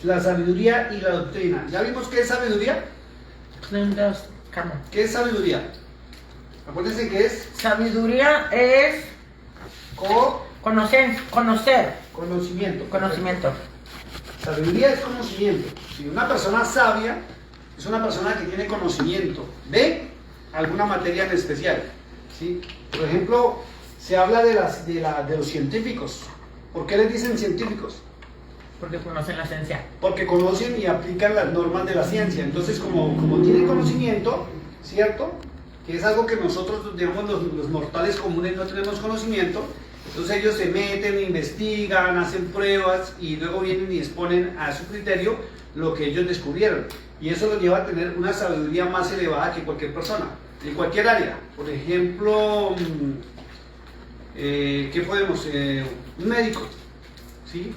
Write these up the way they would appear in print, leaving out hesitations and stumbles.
la sabiduría y la doctrina. ¿Ya vimos qué es sabiduría? ¿Qué es sabiduría? Acuérdense que es... Sabiduría es... Conocer. Conocimiento. Sabiduría es conocimiento. Si una persona sabia es una persona que tiene conocimiento de alguna materia en especial, ¿sí? Por ejemplo, se habla de los científicos. ¿Por qué les dicen científicos? Porque conocen la ciencia. Porque conocen y aplican las normas de la ciencia. Entonces, como tienen conocimiento, ¿cierto? Que es algo que nosotros, digamos, los mortales comunes no tenemos conocimiento. Entonces ellos se meten, investigan, hacen pruebas y luego vienen y exponen a su criterio lo que ellos descubrieron. Y eso los lleva a tener una sabiduría más elevada que cualquier persona, en cualquier área. Por ejemplo, ¿qué podemos? Un médico, ¿sí?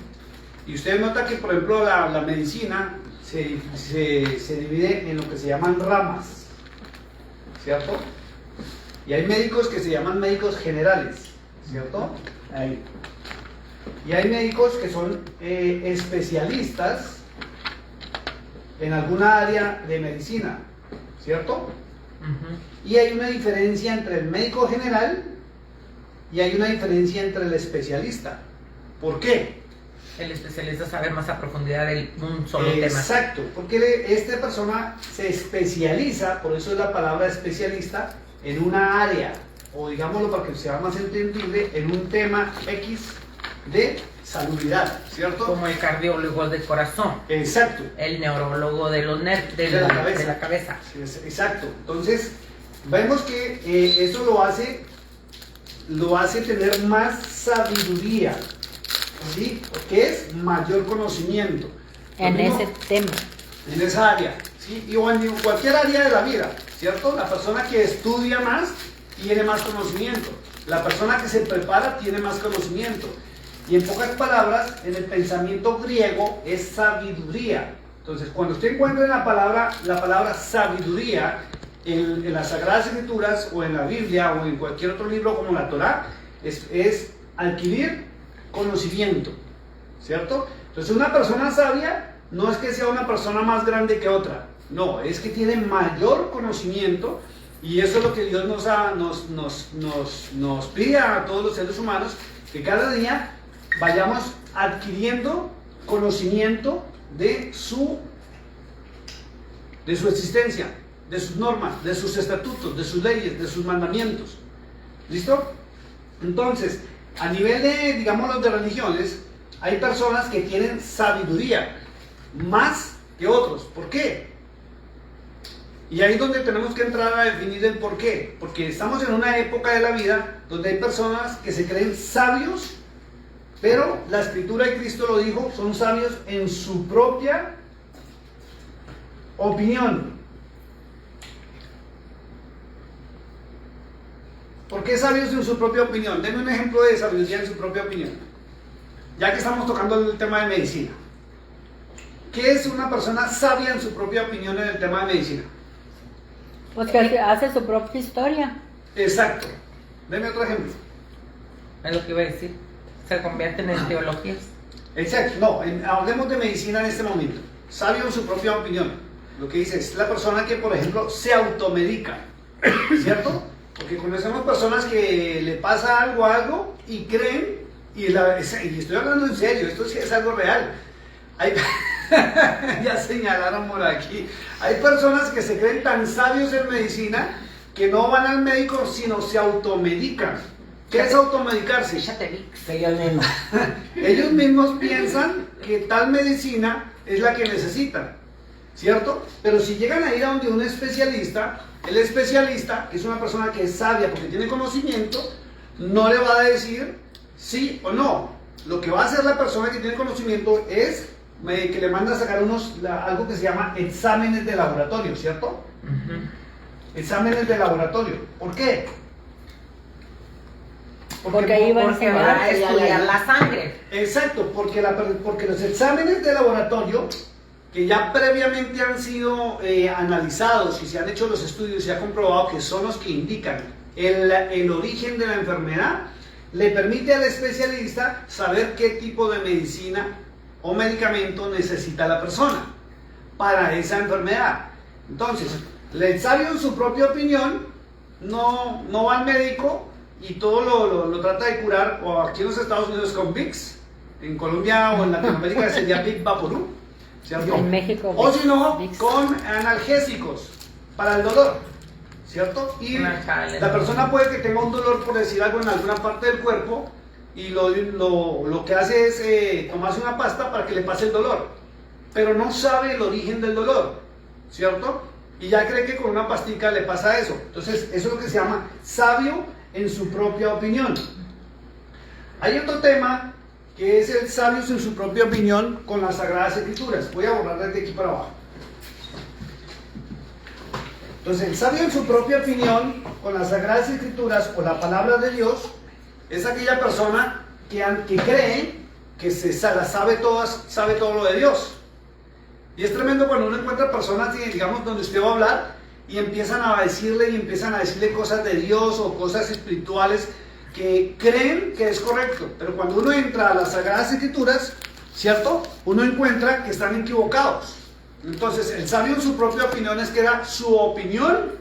Y usted nota que, por ejemplo, la medicina se divide en lo que se llaman ramas, ¿cierto? Y hay médicos que se llaman médicos generales, ¿cierto? Ahí. Y hay médicos que son especialistas en alguna área de medicina, ¿cierto? Y hay una diferencia entre el médico general y hay una diferencia entre el especialista. ¿Por qué? El especialista sabe más a profundidad de un solo tema. Exacto, porque esta persona se especializa, por eso es la palabra especialista, en una área, o digámoslo para que sea más entendible, en un tema X de salubridad, ¿cierto? Como el cardiólogo del corazón. Exacto. El neurólogo de los nervios, de la cabeza. Exacto. Entonces, vemos que eso lo hace tener más sabiduría, ¿sí? Que es mayor conocimiento. En ese tema. En esa área, ¿sí? Y en cualquier área de la vida, ¿cierto? La persona que estudia más tiene más conocimiento. La persona que se prepara tiene más conocimiento. Y en pocas palabras, en el pensamiento griego es sabiduría. Entonces, cuando usted encuentra la palabra sabiduría en las Sagradas Escrituras o en la Biblia o en cualquier otro libro como la Torá, es adquirir conocimiento, ¿cierto? Entonces, una persona sabia no es que sea una persona más grande que otra, no, es que tiene mayor conocimiento. Y eso es lo que Dios nos pide a todos los seres humanos, que cada día vayamos adquiriendo conocimiento de su existencia, de sus normas, de sus estatutos, de sus leyes, de sus mandamientos. ¿Listo? Entonces, a nivel de, digamos, de religiones, hay personas que tienen sabiduría más que otros. ¿Por qué? Y ahí es donde tenemos que entrar a definir el por qué. Porque estamos en una época de la vida donde hay personas que se creen sabios, pero la Escritura de Cristo lo dijo, son sabios en su propia opinión. ¿Por qué sabios en su propia opinión? Denme un ejemplo de sabiduría en su propia opinión. Ya que estamos tocando el tema de medicina. ¿Qué es una persona sabia en su propia opinión en el tema de medicina? Pues que hace su propia historia. Exacto. Deme otro ejemplo. Es lo que iba a decir. Se convierten en teologías. Exacto. No, hablemos de medicina en este momento. Sabio en su propia opinión. Lo que dice es la persona que, por ejemplo, se automedica. ¿Cierto? Porque conocemos personas que le pasa algo y creen, y estoy hablando en serio, esto sí es algo real. Ya señalaron por aquí. Hay personas que se creen tan sabios en medicina que no van al médico, sino se automedican. ¿Qué es automedicarse? Ellos mismos. Ellos mismos piensan que tal medicina es la que necesitan, ¿cierto? Pero si llegan a ir a donde un especialista, el especialista, que es una persona que es sabia porque tiene conocimiento, no le va a decir sí o no. Lo que va a hacer la persona que tiene conocimiento es que le manda a sacar algo que se llama exámenes de laboratorio, ¿cierto? Exámenes de laboratorio. ¿Por qué? Porque ahí van a estudiar la sangre. Exacto, porque los exámenes de laboratorio, que ya previamente han sido analizados y se han hecho los estudios y se ha comprobado que son los que indican el origen de la enfermedad, le permite al especialista saber qué tipo de medicina o medicamento necesita la persona para esa enfermedad. Entonces, el sabio en su propia opinión no va al médico y todo lo trata de curar, o aquí en los Estados Unidos con Vicks, en Colombia o en Latinoamérica sería Big Vaporub, ¿cierto? En México. O si no, Vicks. con analgésicos para el dolor, ¿cierto? Y la persona puede que tenga un dolor, por decir algo, en alguna parte del cuerpo, y lo que hace es tomarse una pasta para que le pase el dolor, pero no sabe el origen del dolor, ¿cierto? Y ya cree que con una pastica le pasa eso. Entonces, eso es lo que se llama sabio en su propia opinión. Hay otro tema que es el sabio en su propia opinión con las Sagradas Escrituras. Voy a borrar desde aquí para abajo. Entonces, el sabio en su propia opinión con las Sagradas Escrituras o la palabra de Dios es aquella persona que cree que las sabe todas, sabe todo lo de Dios. Y es tremendo cuando uno encuentra personas, digamos, donde usted va a hablar y empiezan a decirle cosas de Dios o cosas espirituales que creen que es correcto. Pero cuando uno entra a las Sagradas Escrituras, ¿cierto? Uno encuentra que están equivocados. Entonces, el sabio en su propia opinión es que da su opinión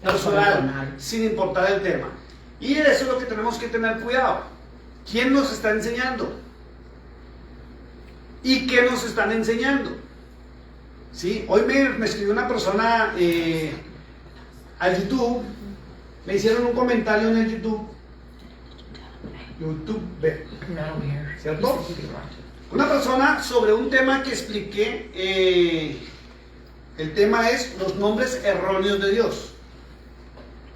personal, sin importar el tema. Y eso es lo que tenemos que tener cuidado. ¿Quién nos está enseñando? ¿Y qué nos están enseñando? ¿Sí? Hoy me escribió una persona al YouTube, me hicieron un comentario en el YouTube, ¿cierto? Una persona sobre un tema que expliqué, el tema es los nombres erróneos de Dios.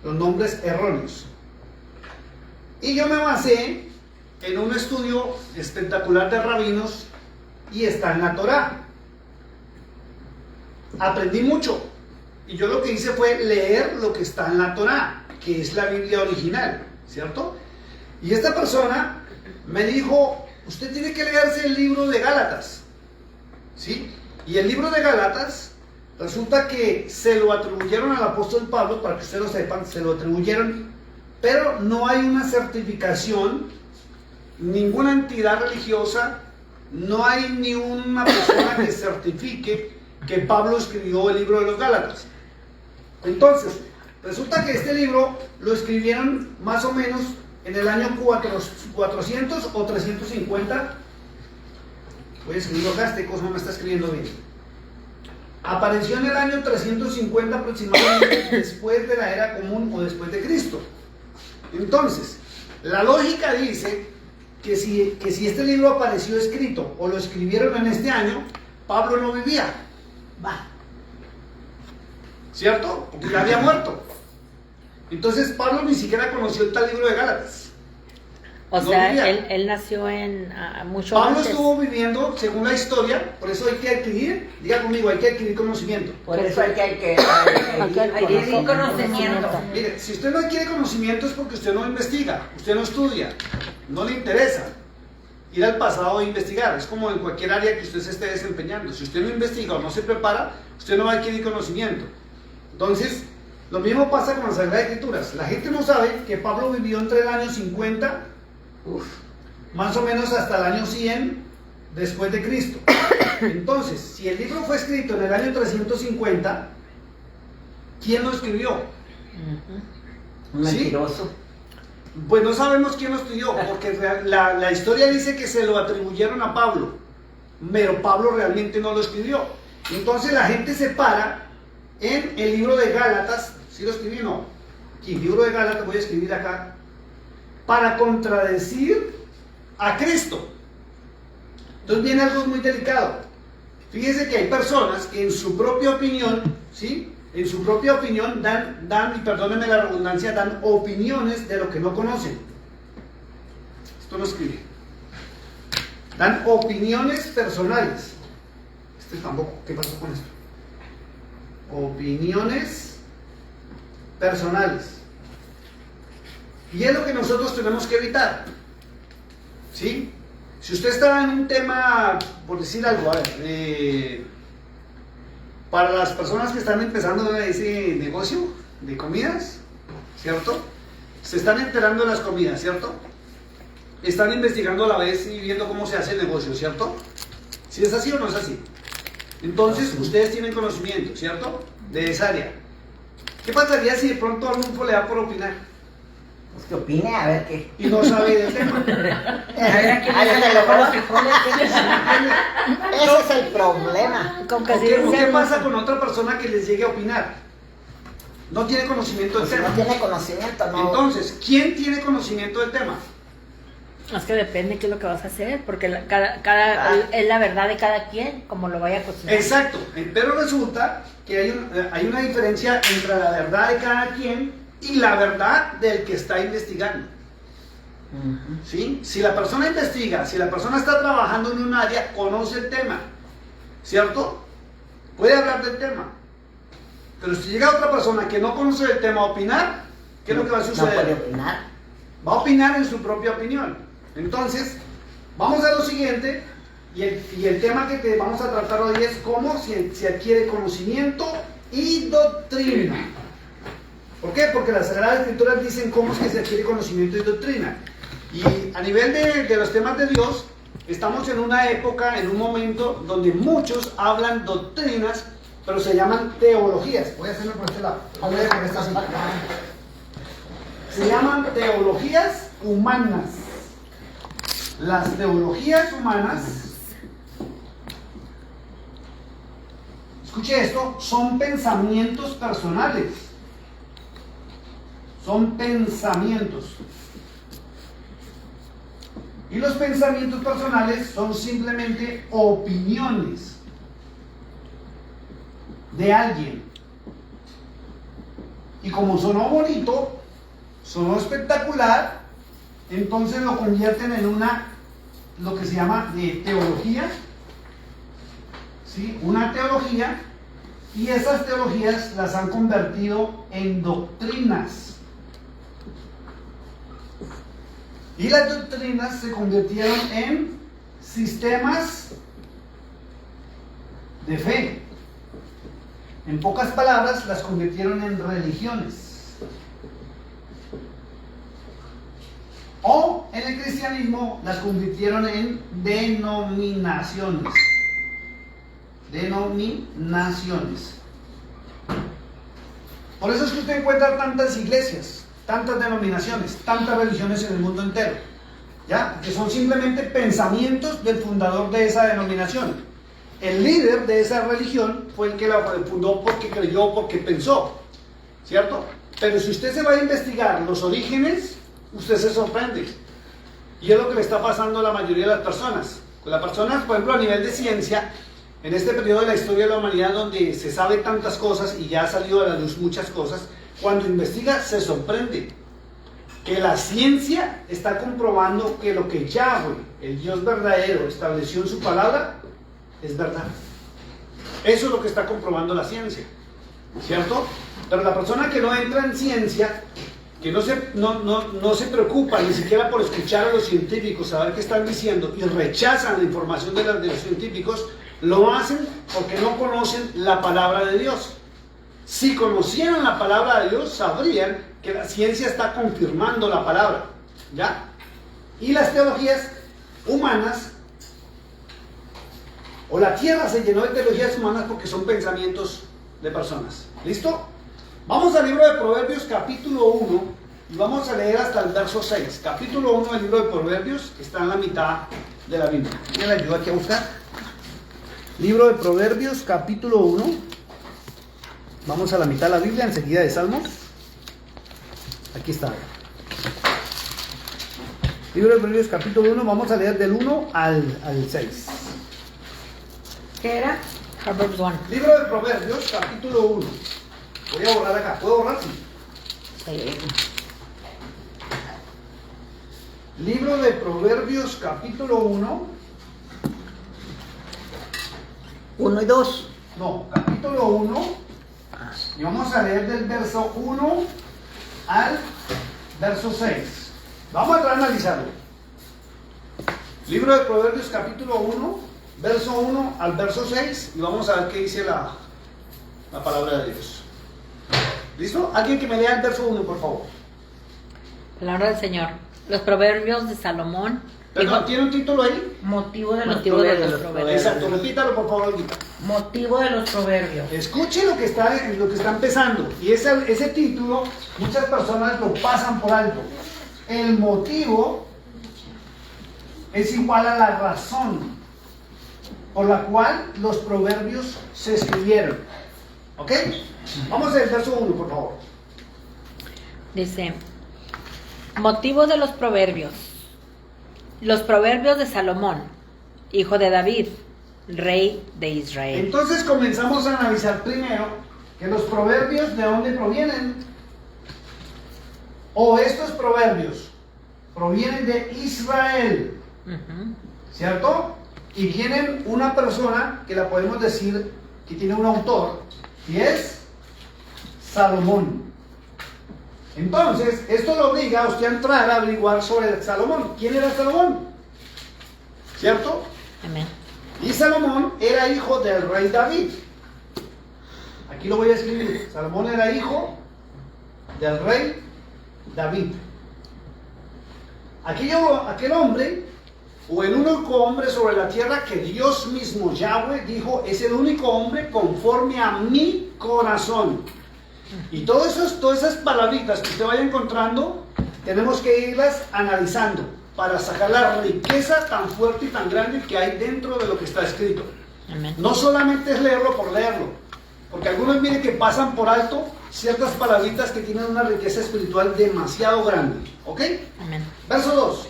Los nombres erróneos. Y yo me basé en un estudio espectacular de rabinos y está en la Torá. Aprendí mucho y yo lo que hice fue leer lo que está en la Torá, que es la Biblia original, ¿cierto? Y esta persona me dijo, usted tiene que leerse el libro de Gálatas, ¿sí? Y el libro de Gálatas resulta que se lo atribuyeron al apóstol Pablo, para que ustedes lo sepan, se lo atribuyeron, pero no hay una certificación, ninguna entidad religiosa, no hay ni una persona que certifique que Pablo escribió el libro de los Gálatas. Entonces, resulta que este libro lo escribieron más o menos en el año 400 o 350. Voy a escribirlo acá, este cosa no me está escribiendo bien. Apareció en el año 350 aproximadamente, después de la era común o después de Cristo. Entonces, la lógica dice que si este libro apareció escrito o lo escribieron en este año, Pablo no vivía. Va. ¿Cierto? Porque ya había muerto. Entonces Pablo ni siquiera conoció el tal libro de Gálatas. O sea, él nació en mucho Pablo antes. estuvo viviendo, según la historia, por eso hay que adquirir, diga conmigo, hay que adquirir conocimiento. Por eso hay que adquirir conocimiento. Mire, si usted no adquiere conocimiento es porque usted no investiga, usted no estudia, no le interesa ir al pasado e investigar. Es como en cualquier área que usted se esté desempeñando. Si usted no investiga o no se prepara, usted no va a adquirir conocimiento. Entonces, lo mismo pasa con las Sagradas Escrituras. La gente no sabe que Pablo vivió entre el año 50, más o menos hasta el año 100 después de Cristo. Entonces, si el libro fue escrito en el año 350, ¿quién lo escribió? Un mentiroso. Pues no sabemos quién lo escribió, porque la historia dice que se lo atribuyeron a Pablo, pero Pablo realmente no lo escribió. Entonces la gente se para en el libro de Gálatas. ¿Sí lo escribí o no? Aquí, libro de Gálatas, voy a escribir acá, para contradecir a Cristo. Entonces viene algo muy delicado. Fíjense que hay personas que en su propia opinión, ¿sí? En su propia opinión dan, y perdónenme la redundancia, dan opiniones de lo que no conocen. Esto lo escribe. Dan opiniones personales. Este tampoco, ¿qué pasó con esto? Opiniones personales. Y es lo que nosotros tenemos que evitar. ¿Sí? Si usted está en un tema, por decir algo, a ver, para las personas que están empezando ese negocio de comidas, ¿cierto? Se están enterando de las comidas, ¿cierto? Están investigando a la vez y viendo cómo se hace el negocio, ¿cierto? ¿Si es así o no es así? Entonces, ustedes tienen conocimiento, ¿cierto? De esa área. ¿Qué pasaría si de pronto a Arnulfo le da por opinar? Pues que opine, a ver qué. Y no sabe del tema. A ver, ¿a quién Ah, le ya sale te lo mejor los voy a- frijoles? Ese es el problema. Con que ¿O así qué, o qué decíamos. pasa con otra persona que les llegue a opinar? No tiene conocimiento del Pues si tema. no tiene conocimiento, no. Entonces, ¿quién tiene conocimiento del tema? Es que depende qué es lo que vas a hacer, porque Ah. es la verdad de cada quien, como lo vaya a cocinar. Exacto, pero resulta que hay una diferencia entre la verdad de cada quien y la verdad del que está investigando. Ujú. ¿Sí? Si la persona investiga, si la persona está trabajando en un área, conoce el tema, ¿cierto? Puede hablar del tema. Pero si llega otra persona que no conoce el tema a opinar, ¿qué es lo que va a No puede suceder? opinar. Va a opinar en su propia opinión. Entonces, vamos a lo siguiente, y el tema que vamos a tratar hoy es cómo se adquiere conocimiento y doctrina. ¿Por qué? Porque las Sagradas Escrituras dicen cómo es que se adquiere conocimiento y doctrina. Y a nivel de los temas de Dios, estamos en una época, en un momento donde muchos hablan doctrinas, pero se llaman teologías. Voy a hacerlo por este lado. Voy a dejar esta cinta. Se llaman teologías humanas. Las teologías humanas, escuche esto, son pensamientos personales. Son pensamientos. Y los pensamientos personales son simplemente opiniones de alguien. Y como sonó bonito, sonó espectacular, entonces lo convierten en lo que se llama teología, ¿sí? Una teología, y esas teologías las han convertido en doctrinas. Y las doctrinas se convirtieron en sistemas de fe. En pocas palabras, las convirtieron en religiones. O en el cristianismo las convirtieron en denominaciones. Denominaciones. Por eso es que usted encuentra tantas iglesias, tantas denominaciones, tantas religiones en el mundo entero. ¿Ya? Que son simplemente pensamientos del fundador de esa denominación. El líder de esa religión fue el que la fundó porque creyó, porque pensó. ¿Cierto? Pero si usted se va a investigar los orígenes, usted se sorprende. Y es lo que le está pasando a la mayoría de las personas. Las personas, por ejemplo, a nivel de ciencia, en este periodo de la historia de la humanidad donde se sabe tantas cosas y ya ha salido a la luz muchas cosas, cuando investiga se sorprende. Que la ciencia está comprobando que lo que Yahweh, el Dios verdadero, estableció en su palabra, es verdad. Eso es lo que está comprobando la ciencia. ¿Cierto? Pero la persona que no entra en ciencia, que no se preocupa ni siquiera por escuchar a los científicos, a ver qué están diciendo, y rechazan la información de los científicos, lo hacen porque no conocen la palabra de Dios. Si conocieran la palabra de Dios, sabrían que la ciencia está confirmando la palabra. ¿Ya? Y las teologías humanas, o la tierra se llenó de teologías humanas porque son pensamientos de personas. ¿Listo? Vamos al libro de Proverbios capítulo 1 y vamos a leer hasta el verso 6. Capítulo 1 del libro de Proverbios, que está en la mitad de la Biblia. ¿Quién me ayuda aquí a buscar? Libro de Proverbios capítulo 1. Vamos a la mitad de la Biblia, enseguida de Salmos. Aquí está. Libro de Proverbios capítulo 1, vamos a leer del 1 al 6. ¿Qué era? Proverbs 1. Libro de Proverbios capítulo 1. Voy a borrar acá. ¿Puedo borrar? Sí. Libro de Proverbios capítulo 1. 1 y 2. No, capítulo 1. Y vamos a leer del verso 1 al verso 6. Vamos a analizarlo. Libro de Proverbios capítulo 1, verso 1 al verso 6. Y vamos a ver qué dice la palabra de Dios. ¿Listo? Alguien que me lea el verso 1, por favor. Palabra del Señor. Los proverbios de Salomón, Perdón, ¿tiene un título ahí? Motivo de los Motivo de proverbios. los proverbios. Exacto, repítalo por favor, Olguita. Motivo de los proverbios. Escuche lo que está empezando. Y ese título, muchas personas lo pasan por alto. El motivo es igual a la razón por la cual los proverbios se escribieron. ¿Ok? Vamos al verso 1, por favor. Dice, motivo de los proverbios. Los proverbios de Salomón, hijo de David, rey de Israel. Entonces comenzamos a analizar primero que los proverbios de dónde provienen. O estos proverbios provienen de Israel, Ujú. ¿cierto? Y tienen una persona que la podemos decir que tiene un autor, y es Salomón. Entonces, esto lo obliga a usted a entrar a averiguar sobre Salomón. ¿Quién era Salomón? ¿Cierto? Amén. Y Salomón era hijo del rey David. Aquí lo voy a escribir. Salomón era hijo del rey David. Aquel hombre, o el único hombre sobre la tierra que Dios mismo, Yahweh, dijo, es el único hombre conforme a mi corazón. Y todas esas palabritas que usted vaya encontrando, tenemos que irlas analizando para sacar la riqueza tan fuerte y tan grande que hay dentro de lo que está escrito. Amén. No solamente es leerlo por leerlo, porque algunos miren que pasan por alto ciertas palabritas que tienen una riqueza espiritual demasiado grande. ¿Ok? Amén. Verso 2.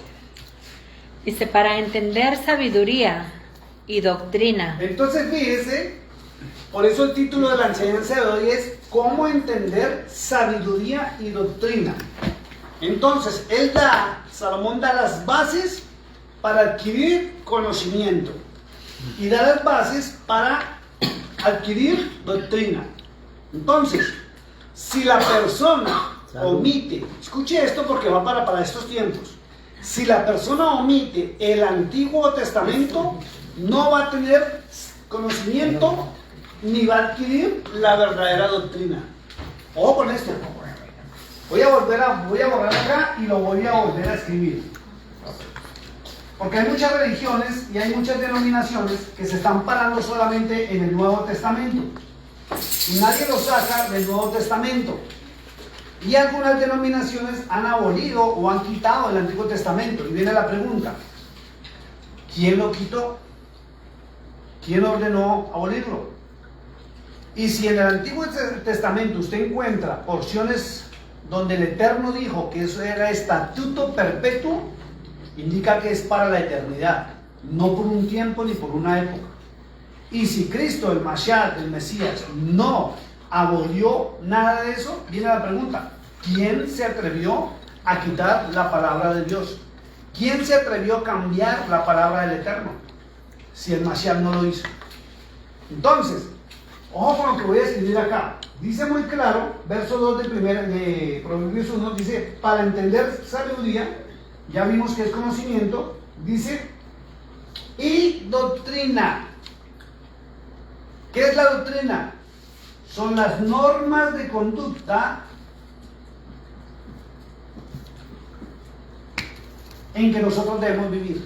Dice, para entender sabiduría y doctrina. Entonces fíjese, por eso el título de la enseñanza de hoy es ¿Cómo entender sabiduría y doctrina? Entonces, Salomón da las bases para adquirir conocimiento y da las bases para adquirir doctrina. Entonces, si la persona omite, escuche esto porque va para estos tiempos, si la persona omite el Antiguo Testamento, no va a tener conocimiento ni va a adquirir la verdadera doctrina. Ojo con esto. Voy a borrar acá y lo voy a volver a escribir. Porque hay muchas religiones y hay muchas denominaciones que se están parando solamente en el Nuevo Testamento. Y nadie lo saca del Nuevo Testamento. Y algunas denominaciones han abolido o han quitado el Antiguo Testamento. Y viene la pregunta, ¿quién lo quitó? ¿Quién ordenó abolirlo? Y si en el Antiguo Testamento usted encuentra porciones donde el Eterno dijo que eso era estatuto perpetuo, indica que es para la eternidad, no por un tiempo ni por una época. Y si Cristo, el Mashiach, el Mesías, no abolió nada de eso, viene la pregunta, ¿quién se atrevió a quitar la palabra de Dios? ¿Quién se atrevió a cambiar la palabra del Eterno? Si el Mashiach no lo hizo. Entonces, ojo con lo que voy a escribir acá. Dice muy claro, verso 2 de Proverbios 1, dice, para entender sabiduría, ya vimos que es conocimiento, dice, y doctrina. ¿Qué es la doctrina? Son las normas de conducta en que nosotros debemos vivir.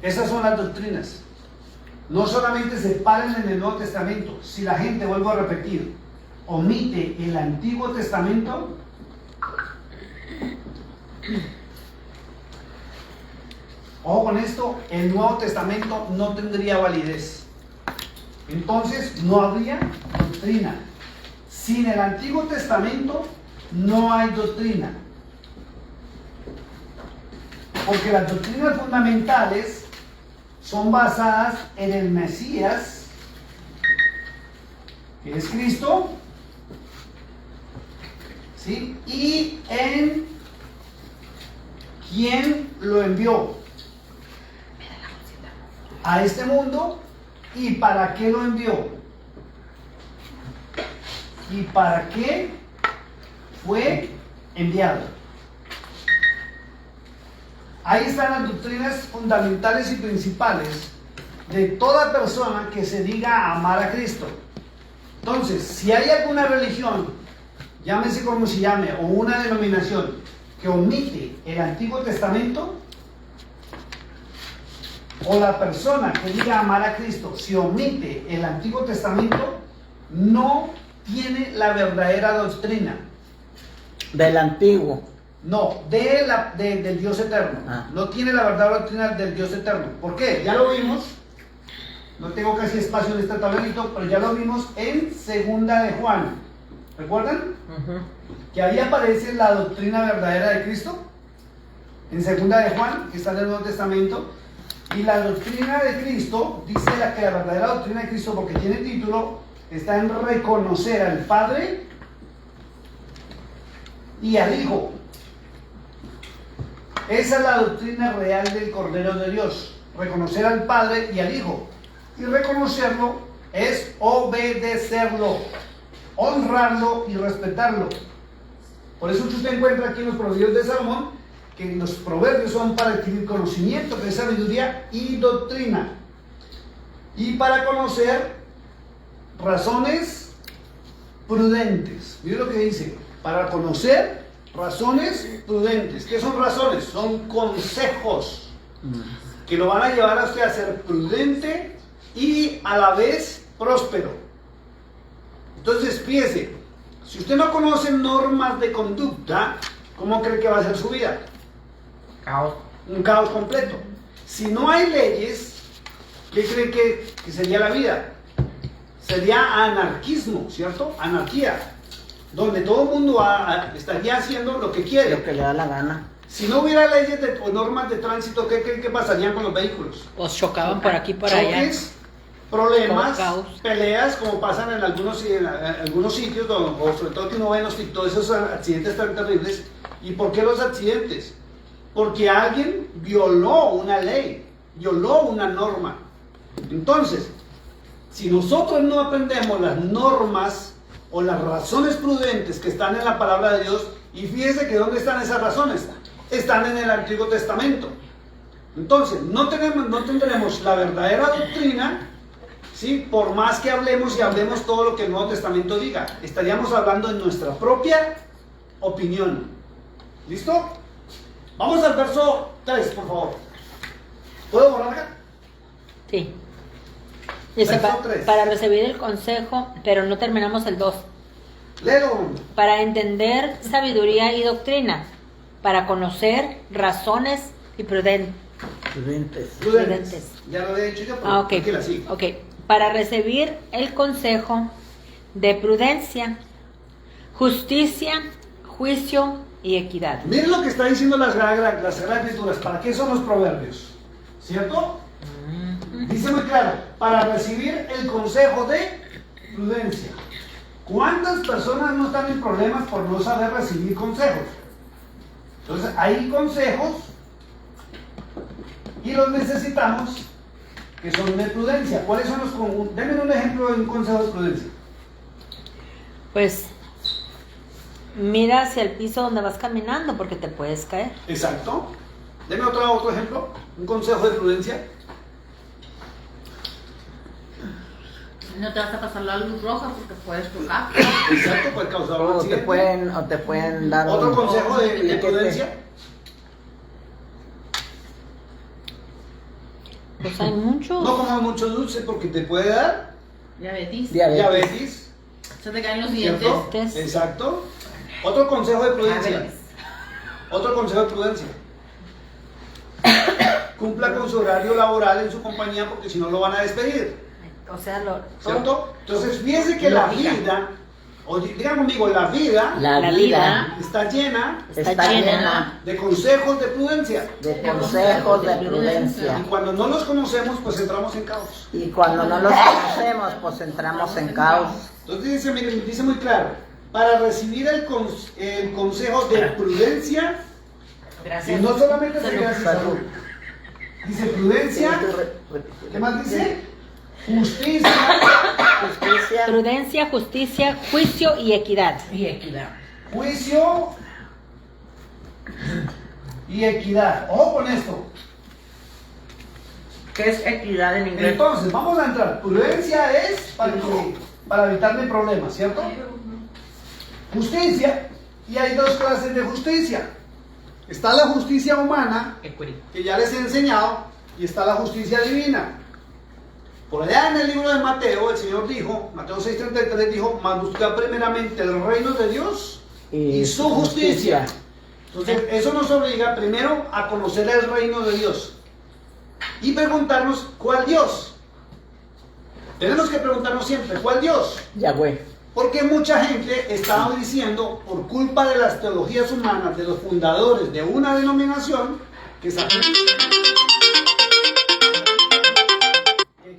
Esas son las doctrinas. No solamente se paran en el Nuevo Testamento. Si la gente, vuelvo a repetir, omite el Antiguo Testamento, ojo con esto, el Nuevo Testamento no tendría validez. Entonces no habría doctrina. Sin el Antiguo Testamento no hay doctrina. Porque las doctrinas fundamentales son basadas en el Mesías, que es Cristo, ¿sí? Y en quién lo envió a este mundo y para qué lo envió y para qué fue enviado. Ahí están las doctrinas fundamentales y principales de toda persona que se diga amar a Cristo. Entonces, si hay alguna religión, llámese como se llame, o una denominación que omite el Antiguo Testamento, o la persona que diga amar a Cristo, si omite el Antiguo Testamento, no tiene la verdadera doctrina. Del antiguo. No, del Dios eterno. No tiene la verdadera doctrina del Dios eterno. ¿Por qué? Ya lo vimos. No tengo casi espacio en este tablerito, pero ya lo vimos en Segunda de Juan. ¿Recuerdan? Que ahí aparece la doctrina verdadera de Cristo. En Segunda de Juan, que está en el Nuevo Testamento. Y la doctrina de Cristo, dice que la verdadera doctrina de Cristo, porque tiene título, está en reconocer al Padre y al Hijo. Esa es la doctrina real del Cordero de Dios. Reconocer al Padre y al Hijo. Y reconocerlo es obedecerlo, honrarlo y respetarlo. Por eso que usted encuentra aquí en los Proverbios de Salomón, que los proverbios son para adquirir conocimiento, que es sabiduría y doctrina. Y para conocer razones prudentes. Mire lo que dice. Para conocer razones prudentes. ¿Qué son razones? Son consejos que lo van a llevar a usted a ser prudente y a la vez próspero. Entonces, fíjese, si usted no conoce normas de conducta, ¿cómo cree que va a ser su vida? Caos. Un caos completo. Si no hay leyes, ¿qué cree que sería la vida? Sería anarquismo, ¿cierto? Anarquía, donde todo el mundo estaría haciendo lo que quiere. Lo que le da la gana. Si no hubiera leyes o normas de tránsito, ¿qué creen que pasaría con los vehículos? Pues chocaban por aquí, por allá. Choques, problemas, Caos. peleas, como pasan en algunos sitios, o sobre todo que uno ve en los todos esos accidentes tan terribles. ¿Y por qué los accidentes? Porque alguien violó una ley, violó una norma. Entonces, si nosotros no aprendemos las normas o las razones prudentes que están en la palabra de Dios, y fíjese que ¿dónde están esas razones? Están en el Antiguo Testamento. Entonces, no tendremos la verdadera doctrina, ¿sí? Por más que hablemos y hablemos todo lo que el Nuevo Testamento diga. Estaríamos hablando en nuestra propia opinión. ¿Listo? Vamos al verso 3, por favor. ¿Puedo borrar acá? Sí. Dice, Verso 3. para recibir el consejo, pero no terminamos el 2. Léelo. Para entender sabiduría y doctrina, para conocer razones y Prudentes. Prudentes. Ya lo he dicho yo, pero Ok. tranquila, sí. Ok. Para recibir el consejo de prudencia, justicia, juicio y equidad. Miren lo que está diciendo las Sagradas Escrituras. ¿Para qué son los proverbios? ¿Cierto? Dice muy claro, para recibir el consejo de prudencia. ¿Cuántas personas no están en problemas por no saber recibir consejos? Entonces, hay consejos y los necesitamos que son de prudencia. ¿Cuáles son los? Denme un ejemplo de un consejo de prudencia. Pues mira hacia el piso donde vas caminando porque te puedes caer. Exacto. Denme otro ejemplo, un consejo de prudencia. No te vas a pasar la luz roja porque puedes chocar. Exacto, puede causar un O te accidente. pueden dar Otro consejo de prudencia. Pues hay muchos. No comas mucho dulce porque te puede dar Diabetes. diabetes. Se te caen los dientes. ¿Cierto? Dientes. Exacto. Otro consejo de prudencia. Diabetes. Otro consejo de prudencia. Cumpla con su horario laboral en su compañía porque si no lo van a despedir. O sea, ¿Cierto? Entonces, fíjense que la vida, o digan conmigo, la vida La vida está llena está llena de consejos de prudencia. de consejos de Y prudencia. cuando no los conocemos, pues entramos en caos. Y cuando no los conocemos, pues entramos en caos. Entonces dice, miren, dice muy claro, para recibir el consejo de prudencia, y Gracias. no solamente se Salud. gracias salud. Dice prudencia, ¿qué más dice? Justicia, Justicia. prudencia, justicia, juicio y equidad. Y equidad. juicio y equidad. Ojo con esto. ¿Qué es equidad en inglés? Entonces, vamos a entrar. Prudencia es para evitarme problemas, ¿cierto? Justicia, y hay dos clases de justicia. Está la justicia humana, Equity. que ya les he enseñado, y está la justicia divina. Por allá en el libro de Mateo, el Señor dijo, Mateo 6:33 dijo, mas buscad primeramente el reino de Dios y su justicia. Entonces, eso nos obliga primero a conocer el reino de Dios y preguntarnos, ¿cuál Dios? Tenemos que preguntarnos siempre, ¿cuál Dios? Yahweh. Porque mucha gente está diciendo, por culpa de las teologías humanas, de los fundadores de una denominación, que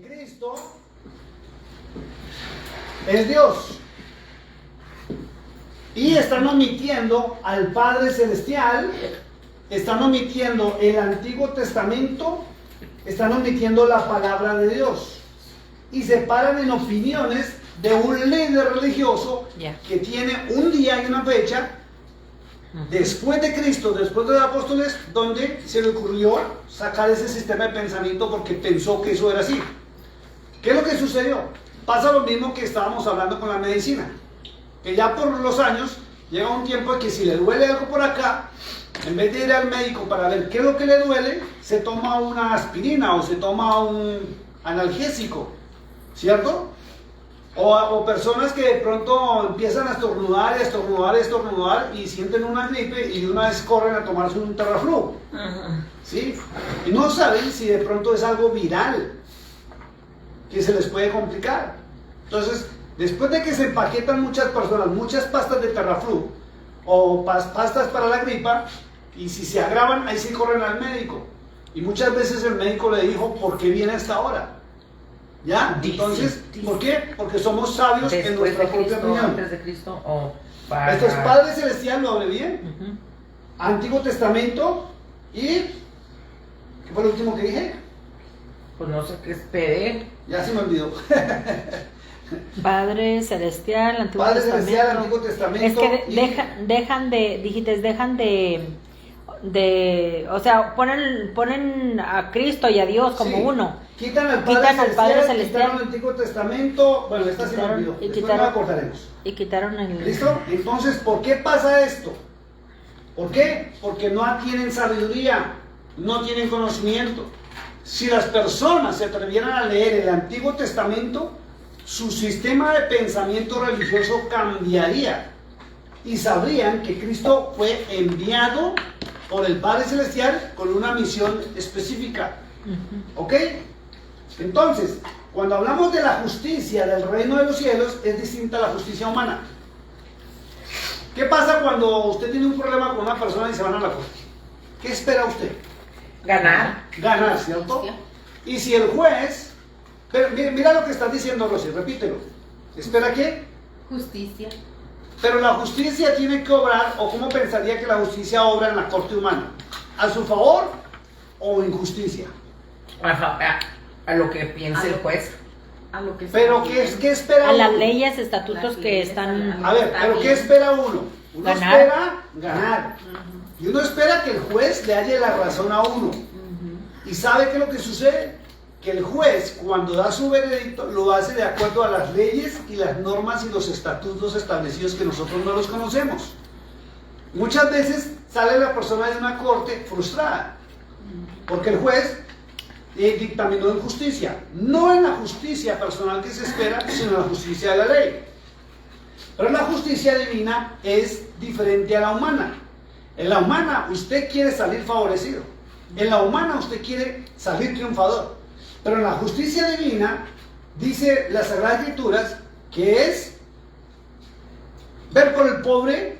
Cristo es Dios. Y están omitiendo al Padre Celestial, están omitiendo el Antiguo Testamento, están omitiendo la palabra de Dios. Y se paran en opiniones de un líder religioso que tiene un día y una fecha después de Cristo, después de los apóstoles, donde se le ocurrió sacar ese sistema de pensamiento porque pensó que eso era así. ¿Qué es lo que sucedió? Pasa lo mismo que estábamos hablando con la medicina, que ya por los años llega un tiempo en que si le duele algo por acá, en vez de ir al médico para ver qué es lo que le duele, se toma una aspirina o se toma un analgésico, ¿cierto? O personas que de pronto empiezan a estornudar, estornudar, estornudar y sienten una gripe y de una vez corren a tomarse un Terraflu, ¿sí? Y no saben si de pronto es algo viral que se les puede complicar. Entonces, después de que se empaquetan muchas personas, muchas pastas de Terraflu o pastas para la gripa, y si se agravan, ahí sí corren al médico. Y muchas veces el médico le dijo, ¿por qué viene a esta hora? ¿Ya? Entonces, ¿por qué? Porque somos sabios en nuestra propia opinión. Antes de Cristo o para... Esto es Padre Celestial, lo abrevié. Antiguo Testamento y... ¿qué fue lo último que dije? Pues no sé qué espere. Ya se me olvidó. Padre Celestial, Antiguo Padre Testamento. Celestial, Antiguo Testamento. Es que y- dejan de, o sea, ponen a Cristo y a Dios como sí, uno. Quitan al Quitan al Padre Celestial. Quitaron el Antiguo Testamento. Bueno, esta se me Quitaron- olvidó. y Después quitaron- la cortaremos. Y quitaron el... ¿Listo? Entonces, ¿por qué pasa esto? ¿Por qué? Porque no tienen sabiduría, no tienen conocimiento. Si las personas se atrevieran a leer el Antiguo Testamento, su sistema de pensamiento religioso cambiaría y sabrían que Cristo fue enviado por el Padre Celestial con una misión específica. ¿Ok? Entonces, cuando hablamos de la justicia del reino de los cielos, es distinta a la justicia humana. ¿Qué pasa cuando usted tiene un problema con una persona y se van a la corte? ¿Qué espera usted? Ganar. Ganar, ¿cierto? Y si el juez... Pero mira lo que estás diciendo, Rosy, repítelo. ¿Espera qué? Justicia. Pero la justicia tiene que obrar, o cómo pensaría que la justicia obra en la corte humana, ¿a su favor o injusticia? A lo que piense el juez. A lo que Pero ¿qué espera A las uno? leyes, estatutos Las que leyes, están... A ver, pero ¿qué espera uno? Uno Ganar. espera ganar. Y uno espera que el juez le halle la razón a uno. ¿Y sabe qué es lo que sucede? Que el juez, cuando da su veredicto, lo hace de acuerdo a las leyes y las normas y los estatutos establecidos que nosotros no los conocemos. Muchas veces sale la persona de una corte frustrada, porque el juez dictaminó injusticia, no en la justicia personal que se espera, sino en la justicia de la ley. Pero la justicia divina es diferente a la humana. En la humana usted quiere salir favorecido, en la humana usted quiere salir triunfador. Pero en la justicia divina, dice las Sagradas Escrituras, que es ver por el pobre,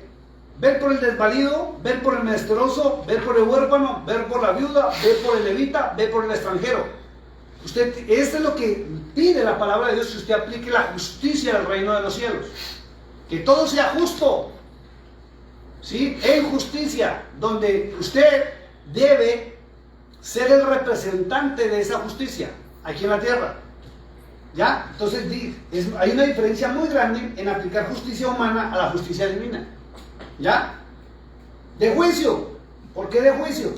ver por el desvalido, ver por el menesteroso, ver por el huérfano, ver por la viuda, ver por el levita, ver por el extranjero. Esto es lo que pide la palabra de Dios, que usted aplique la justicia del reino de los cielos. Que todo sea justo, ¿sí? En justicia, donde usted debe ser el representante de esa justicia aquí en la tierra. ¿Ya? Entonces hay una diferencia muy grande en aplicar justicia humana a la justicia divina. ¿Ya? De juicio. ¿Por qué de juicio?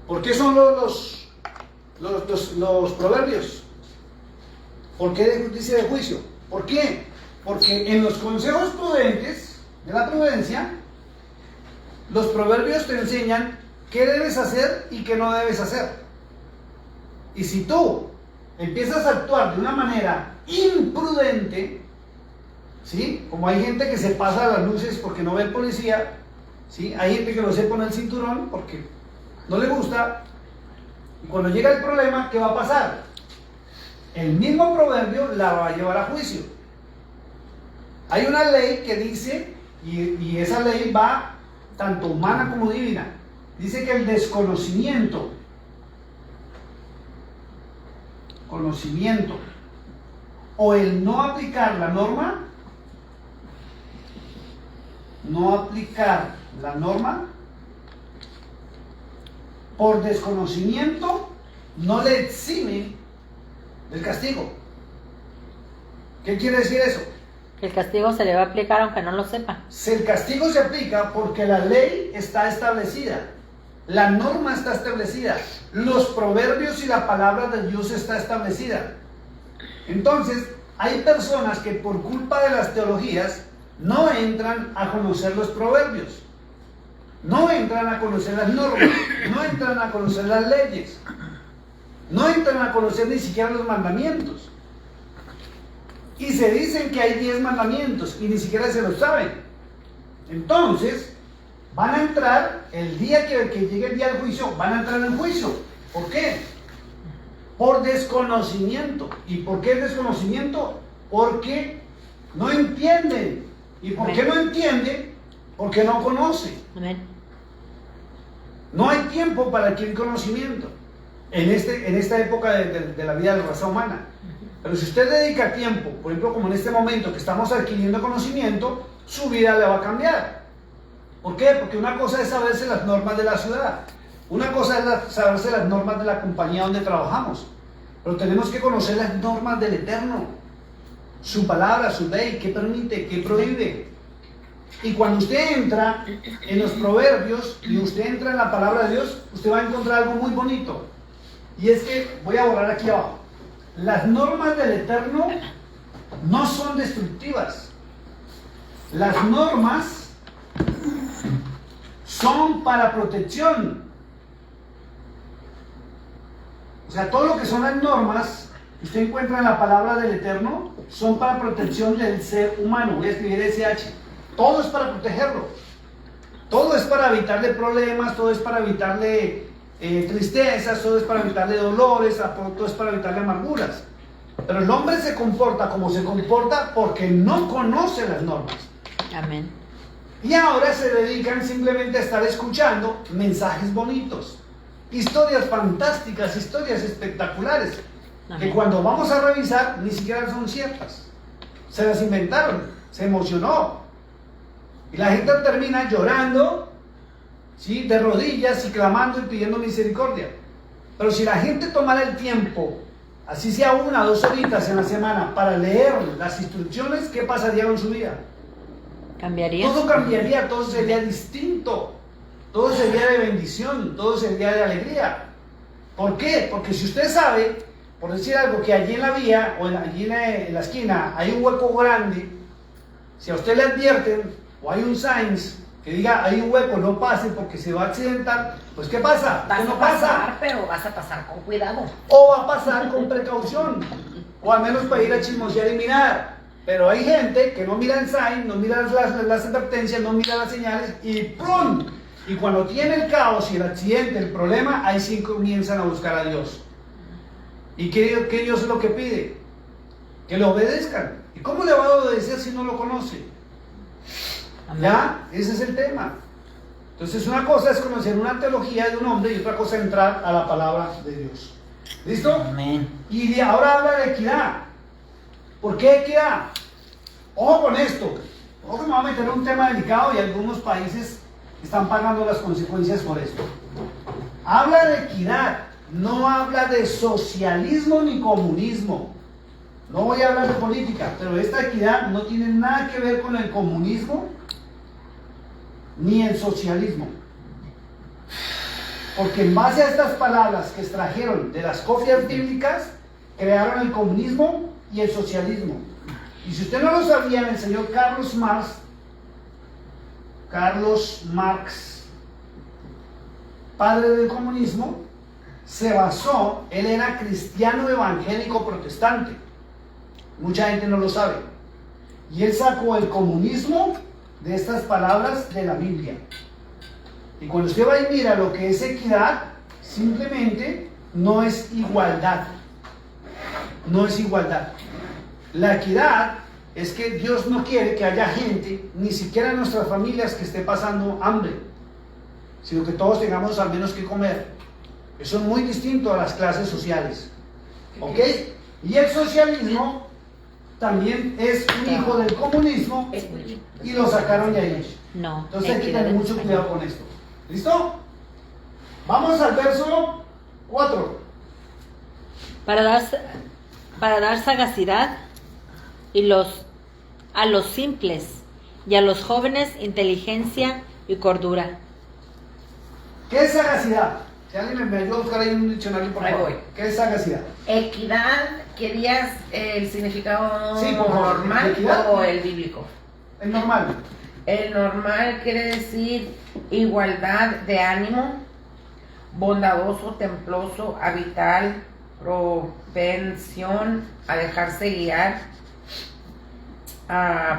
¿Por qué son los proverbios? ¿Por qué dice de juicio? ¿Por qué? Porque en los consejos prudentes de la prudencia, los proverbios te enseñan qué debes hacer y qué no debes hacer. Y si tú empiezas a actuar de una manera imprudente, ¿sí? Como hay gente que se pasa a las luces porque no ve el policía, ¿sí? Hay gente que no se pone el cinturón porque no le gusta, y cuando llega el problema, ¿qué va a pasar? El mismo proverbio la va a llevar a juicio. Hay una ley que dice, y esa ley va tanto humana como divina, dice que el desconocimiento, o el no aplicar la norma, por desconocimiento, no le exime del castigo. ¿Qué quiere decir eso? El castigo se le va a aplicar aunque no lo sepa. Si el castigo se aplica porque la ley está establecida, la norma está establecida, los proverbios y la palabra de Dios está establecida. Entonces, hay personas que por culpa de las teologías no entran a conocer los proverbios, no entran a conocer las normas, no entran a conocer las leyes, no entran a conocer ni siquiera los mandamientos. Y se dicen que hay 10 mandamientos y ni siquiera se los saben. Entonces, van a entrar, el día que llegue el día del juicio, van a entrar en juicio. ¿Por qué? Por desconocimiento. ¿Y por qué desconocimiento? Porque no entienden. ¿Y por qué no entiende? Porque no conoce. Amén. No hay tiempo para adquirir conocimiento en esta época de la vida de la raza humana. Pero si usted dedica tiempo, por ejemplo, como en este momento que estamos adquiriendo conocimiento, su vida le va a cambiar. ¿Por qué? Porque una cosa es saberse las normas de la ciudad, una cosa es saberse las normas de la compañía donde trabajamos, pero tenemos que conocer las normas del Eterno, su palabra, su ley, qué permite, qué prohíbe. Y cuando usted entra en los proverbios y usted entra en la palabra de Dios, usted va a encontrar algo muy bonito. Y es que, voy a borrar aquí abajo, las normas del Eterno no son destructivas. Las normas son para protección. O sea, todo lo que son las normas que usted encuentra en la palabra del Eterno son para protección del ser humano. Voy a escribir SH. Todo es para protegerlo. Todo es para evitarle problemas, todo es para evitarle tristezas, todo es para evitarle dolores, todo es para evitarle amarguras. Pero el hombre se comporta como se comporta porque no conoce las normas. Amén. Y ahora se dedican simplemente a estar escuchando mensajes bonitos, historias fantásticas, historias espectaculares, Amén. que cuando vamos a revisar ni siquiera son ciertas. Se las inventaron, se emocionó. Y la gente termina llorando, ¿sí?, de rodillas y clamando y pidiendo misericordia. Pero si la gente tomara el tiempo, así sea 1 o 2 horitas en la semana, para leer las instrucciones, ¿qué pasaría con su vida? Cambiaría. Todo cambiaría, todo sería distinto, todo sería de bendición, todo sería de alegría. ¿Por qué? Porque si usted sabe, por decir algo, que allí en la vía o allí en la esquina hay un hueco grande, si a usted le advierten o hay un signs que diga hay un hueco, no pase porque se va a accidentar, pues ¿qué pasa? Vas No a pasa. pasar, pero vas a pasar con cuidado. O va a pasar con precaución, o al menos para ir a chismosear y mirar. Pero hay gente que no mira el sign, no mira las advertencias, no mira las señales y ¡plum! Y cuando tiene el caos y el accidente, el problema, ahí sí comienzan a buscar a Dios. ¿Y qué Dios es lo que pide? Que lo obedezcan. ¿Y cómo le va a obedecer si no lo conoce? Amén. ¿Ya? Ese es el tema. Entonces una cosa es conocer una teología de un hombre y otra cosa es entrar a la palabra de Dios. ¿Listo? Amén. Y ahora habla de equidad. ¿Por qué equidad? Ojo con esto. Ojo que me voy a meter en un tema delicado y algunos países están pagando las consecuencias por esto. Habla de equidad, no habla de socialismo ni comunismo. No voy a hablar de política, pero esta equidad no tiene nada que ver con el comunismo ni el socialismo. Porque en base a estas palabras que extrajeron de las copias bíblicas, crearon el comunismo y el socialismo. Y si usted no lo sabía, el señor Carlos Marx padre del comunismo, se basó, él era cristiano evangélico protestante. Mucha gente no lo sabe. Y él sacó el comunismo de estas palabras de la Biblia. Y cuando usted va y mira lo que es equidad, simplemente no es igualdad. No es igualdad. La equidad es que Dios no quiere que haya gente, ni siquiera en nuestras familias, que esté pasando hambre, sino que todos tengamos al menos que comer. Eso es muy distinto a las clases sociales. ¿Ok? Y el socialismo también es un hijo del comunismo y lo sacaron de ahí. No. Entonces hay que equidad tener en mucho español. cuidado con esto. ¿Listo? Vamos al verso 4. Para dar sagacidad a los simples y a los jóvenes inteligencia y cordura. ¿Qué es sagacidad? Si alguien me ayuda a buscar ahí en un diccionario, por Ahí favor. voy. ¿Qué es sagacidad? Equidad, ¿querías el significado Sí, por favor. normal ¿Equidad? o el bíblico? Es normal. El normal quiere decir igualdad de ánimo, bondadoso, temploso, habital, propensión a dejarse guiar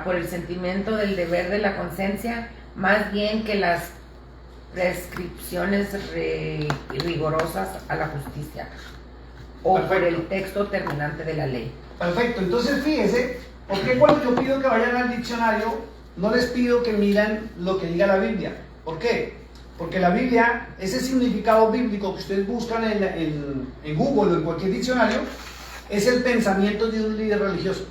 por el sentimiento del deber de la conciencia, más bien que las prescripciones rigurosas a la justicia, o por Perfecto. el texto terminante de la ley. Perfecto. Entonces fíjese, ¿por qué cuando yo pido que vayan al diccionario, no les pido que miren lo que diga la Biblia? ¿Por qué? Porque la Biblia, ese significado bíblico que ustedes buscan en Google o en cualquier diccionario, es el pensamiento de un líder religioso.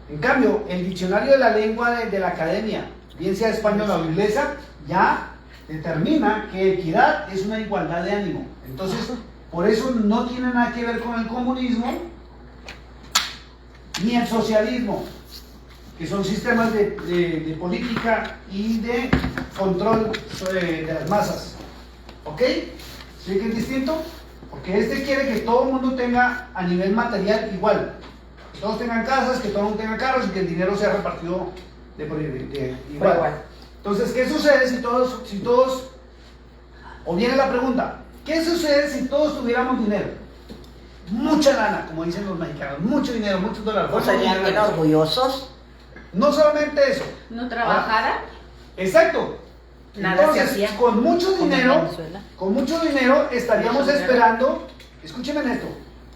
En cambio, el diccionario de la lengua de la academia, bien sea española o inglesa, ya determina que equidad es una igualdad de ánimo. Entonces, por eso no tiene nada que ver con el comunismo ni el socialismo, que son sistemas de política y de control de las masas. ¿Ok? ¿Sí que es distinto? Porque este quiere que todo el mundo tenga a nivel material igual. Que todos tengan casas, que todo el mundo tenga carros y que el dinero sea repartido igual. igual. Entonces, ¿qué sucede si todos, o viene la pregunta, ¿qué sucede si todos tuviéramos dinero? Mucha lana, como dicen los mexicanos, mucho dinero, muchos dólares. ¿O serían bien orgullosos? No solamente eso. ¿No trabajara? Exacto. Nada se Entonces, hacía. con mucho Como en dinero, Venezuela. estaríamos Mucho dinero. esperando, escúchenme en esto,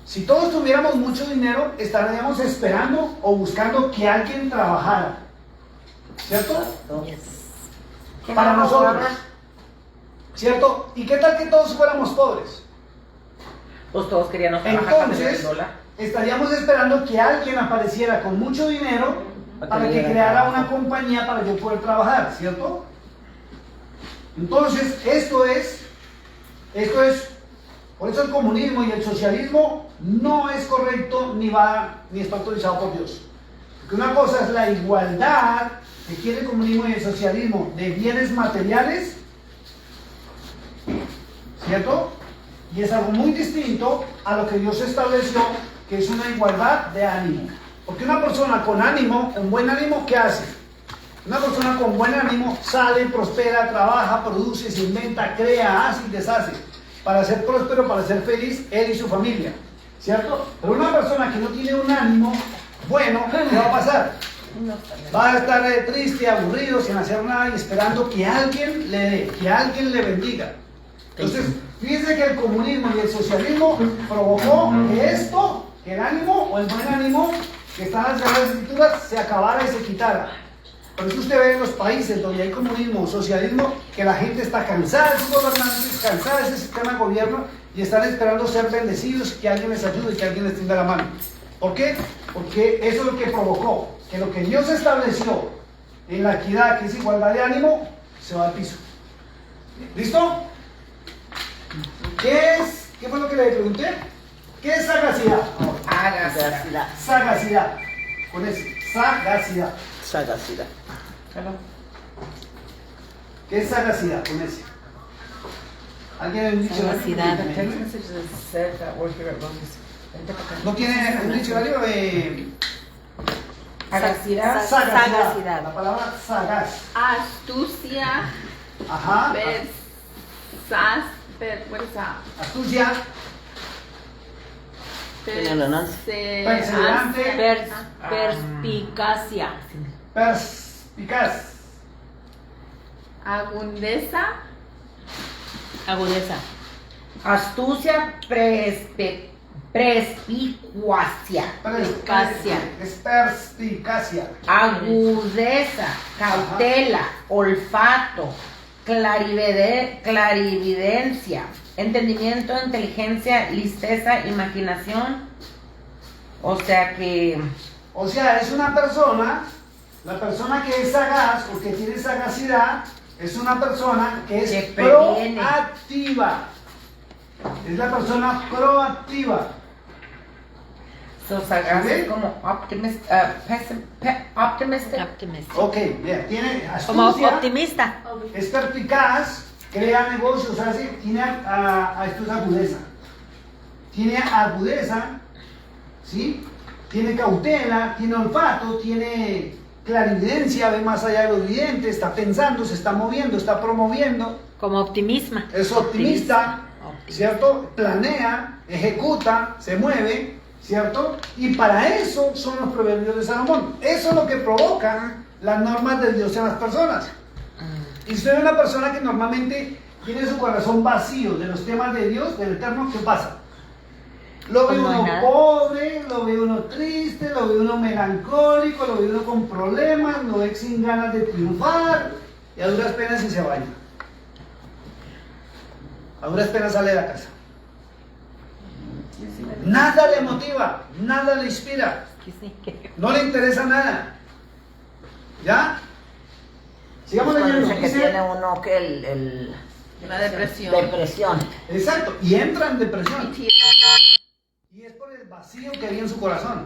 si todos tuviéramos mucho dinero, estaríamos esperando o buscando que alguien trabajara. ¿Cierto? Yes. Para nosotros. ¿Cierto? ¿Y qué tal que todos fuéramos pobres? Pues todos queríamos trabajar para tener el Entonces, dólar. estaríamos esperando que alguien apareciera con mucho dinero para que creara una compañía para yo poder trabajar, ¿cierto? Entonces, esto es, por eso el comunismo y el socialismo no es correcto ni está autorizado por Dios. Porque una cosa es la igualdad que quiere el comunismo y el socialismo de bienes materiales, ¿cierto? Y es algo muy distinto a lo que Dios estableció, que es una igualdad de ánimo. Porque una persona con ánimo, con buen ánimo, ¿qué hace? Una persona con buen ánimo sale, prospera, trabaja, produce, se inventa, crea, hace y deshace. Para ser próspero, para ser feliz, él y su familia. ¿Cierto? Pero una persona que no tiene un ánimo bueno, ¿qué va a pasar? Va a estar triste, aburrido, sin hacer nada y esperando que alguien le dé, que alguien le bendiga. Entonces, fíjense que el comunismo y el socialismo provocó que esto, que el ánimo o el buen ánimo que está en las Sagradas Escrituras se acabara y se quitara. Por eso usted ve en los países donde hay comunismo o socialismo que la gente está cansada de sus gobernantes, cansada de ese sistema de gobierno y están esperando ser bendecidos y que alguien les ayude y que alguien les tienda la mano. ¿Por qué? Porque eso es lo que provocó que lo que Dios estableció en la equidad, que es igualdad de ánimo, se va al piso. ¿Listo? ¿Qué fue lo que le pregunté? ¿Qué es sagacidad? Hágase. Sagacidad. Con ese. Sagacidad. Sagacidad. ¿Qué es sagacidad? Con ese. ¿Alguien en un diccionario? Sagacidad. ¿No tiene un diccionario de Sagacidad. Sagacidad. La palabra sagaz. Astucia, Ajá. Astucia. Perseverante. Perspicacia. Perspicaz. Agudeza. Agudeza. Astucia, perspicuacia. Perspicacia. Es perspicacia. Agudeza, cautela, olfato, clarividencia, entendimiento, inteligencia, listeza, imaginación. O sea que O sea, es una persona, la persona que es sagaz o que tiene sagacidad, es una persona que es Que previene. proactiva. Es la persona proactiva. sagaz ¿Sí? es como optimistic. Optimista. Ok, bien, tiene Como astucia, optimista. es perspicaz, crea negocios, hace, tiene esto es agudeza. Tiene agudeza, ¿sí? Tiene cautela, tiene olfato, tiene clarividencia, ve más allá de lo evidente, está pensando, se está moviendo, está promoviendo, Como optimismo. es optimista, ¿cierto? Planea, ejecuta, se mueve, ¿cierto? Y para eso son los proverbios de Salomón. Eso es lo que provoca las normas de Dios en las personas. Y usted ve una persona que normalmente tiene su corazón vacío de los temas de Dios, del Eterno, ¿qué pasa? Lo ve Pues no hay uno nada. pobre, lo ve uno triste, lo ve uno melancólico, lo ve uno con problemas, lo ve sin ganas de triunfar, y a duras penas y se baña. A duras penas sale de la casa. Nada le motiva, nada le inspira, no le interesa nada. ¿Ya? Sigamos leyendo. Dice que Dice- tiene uno que La depresión. depresión. Exacto, y entra en depresión. Y es por el vacío que hay en su corazón.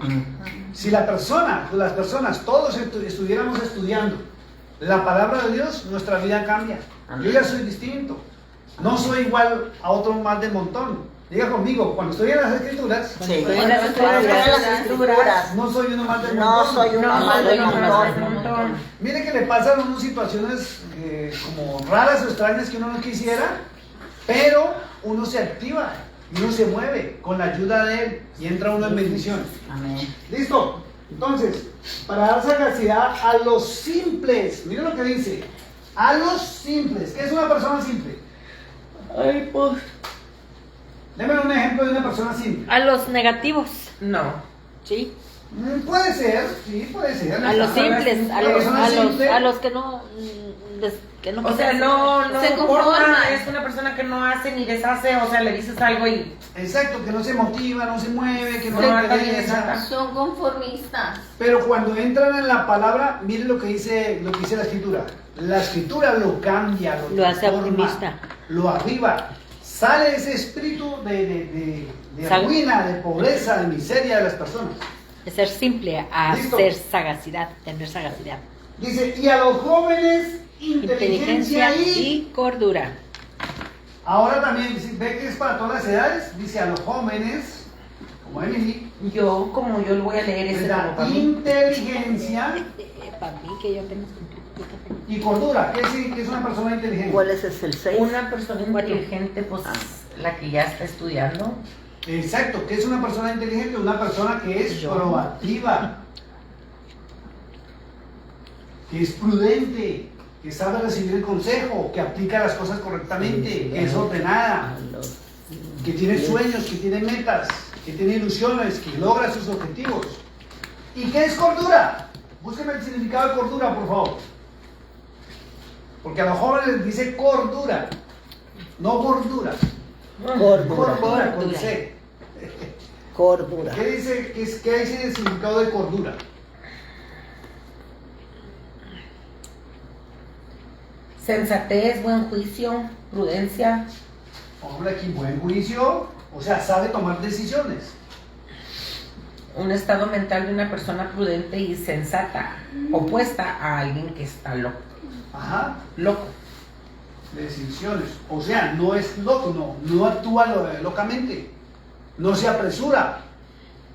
Si las personas, todos estuviéramos estudiando la palabra de Dios, nuestra vida cambia. Yo ya soy distinto. No soy igual a otro más del montón. Diga conmigo, cuando estoy en las escrituras, Sí. Cuando estoy en las Cuando estoy en las escrituras, no soy uno más del no montón. soy uno más del montón. montón. Mire que le pasan a uno situaciones como raras o extrañas que uno no quisiera, pero uno se activa y uno se mueve con la ayuda de él y entra uno en bendición. Amén. ¿Listo? Entonces, para dar sagacidad a los simples, mire lo que dice, a los simples. ¿Qué es una persona simple? Ay, pues. Deme un ejemplo de una persona simple. A los negativos. No. Sí. Puede ser, sí, puede ser. A los simples. Una persona simple. A los que no. Que no O sea, quieren- no Se importa, conforma. es una persona que no hace ni deshace, o sea, le dices algo y Exacto, que no se motiva, no se mueve, que no No le anda ni interesa. desata. Son conformistas. Pero cuando entran en la palabra, miren lo que dice la escritura. La escritura lo cambia, Lo hace transforma, optimista. lo arriba. Sale ese espíritu de Sal- ruina, de pobreza, de miseria de las personas. De ser simple a Listo. ser sagacidad, tener sagacidad. Dice, y a los jóvenes, Inteligencia y cordura. Ahora también, si ve que es para todas las edades, dice a los jóvenes, como Emily, yo, como yo lo voy a leer les ese da como para mí. inteligencia Para mí que yo tengo. y cordura. ¿Qué es una persona inteligente? ¿Cuál es el 6? Una persona inteligente, pues la que ya está estudiando. Exacto, ¿qué es una persona inteligente? Una persona que es Yo. proactiva, que es prudente, que sabe recibir el consejo, que aplica las cosas correctamente, que es ordenada, que tiene sueños, que tiene metas, que tiene ilusiones, que logra sus objetivos. ¿Y qué es cordura? Búsqueme el significado de cordura, por favor. Porque a los jóvenes les dice cordura, no gordura. Cordura. Cordura, con C. Cordura. ¿Qué dice el significado de cordura? Sensatez, buen juicio, prudencia. Hombre, aquí buen juicio, o sea, sabe tomar decisiones. Un estado mental de una persona prudente y sensata, opuesta a alguien que está loco. Ajá, Loco. decisiones. O sea, no es loco, no actúa locamente, no se apresura,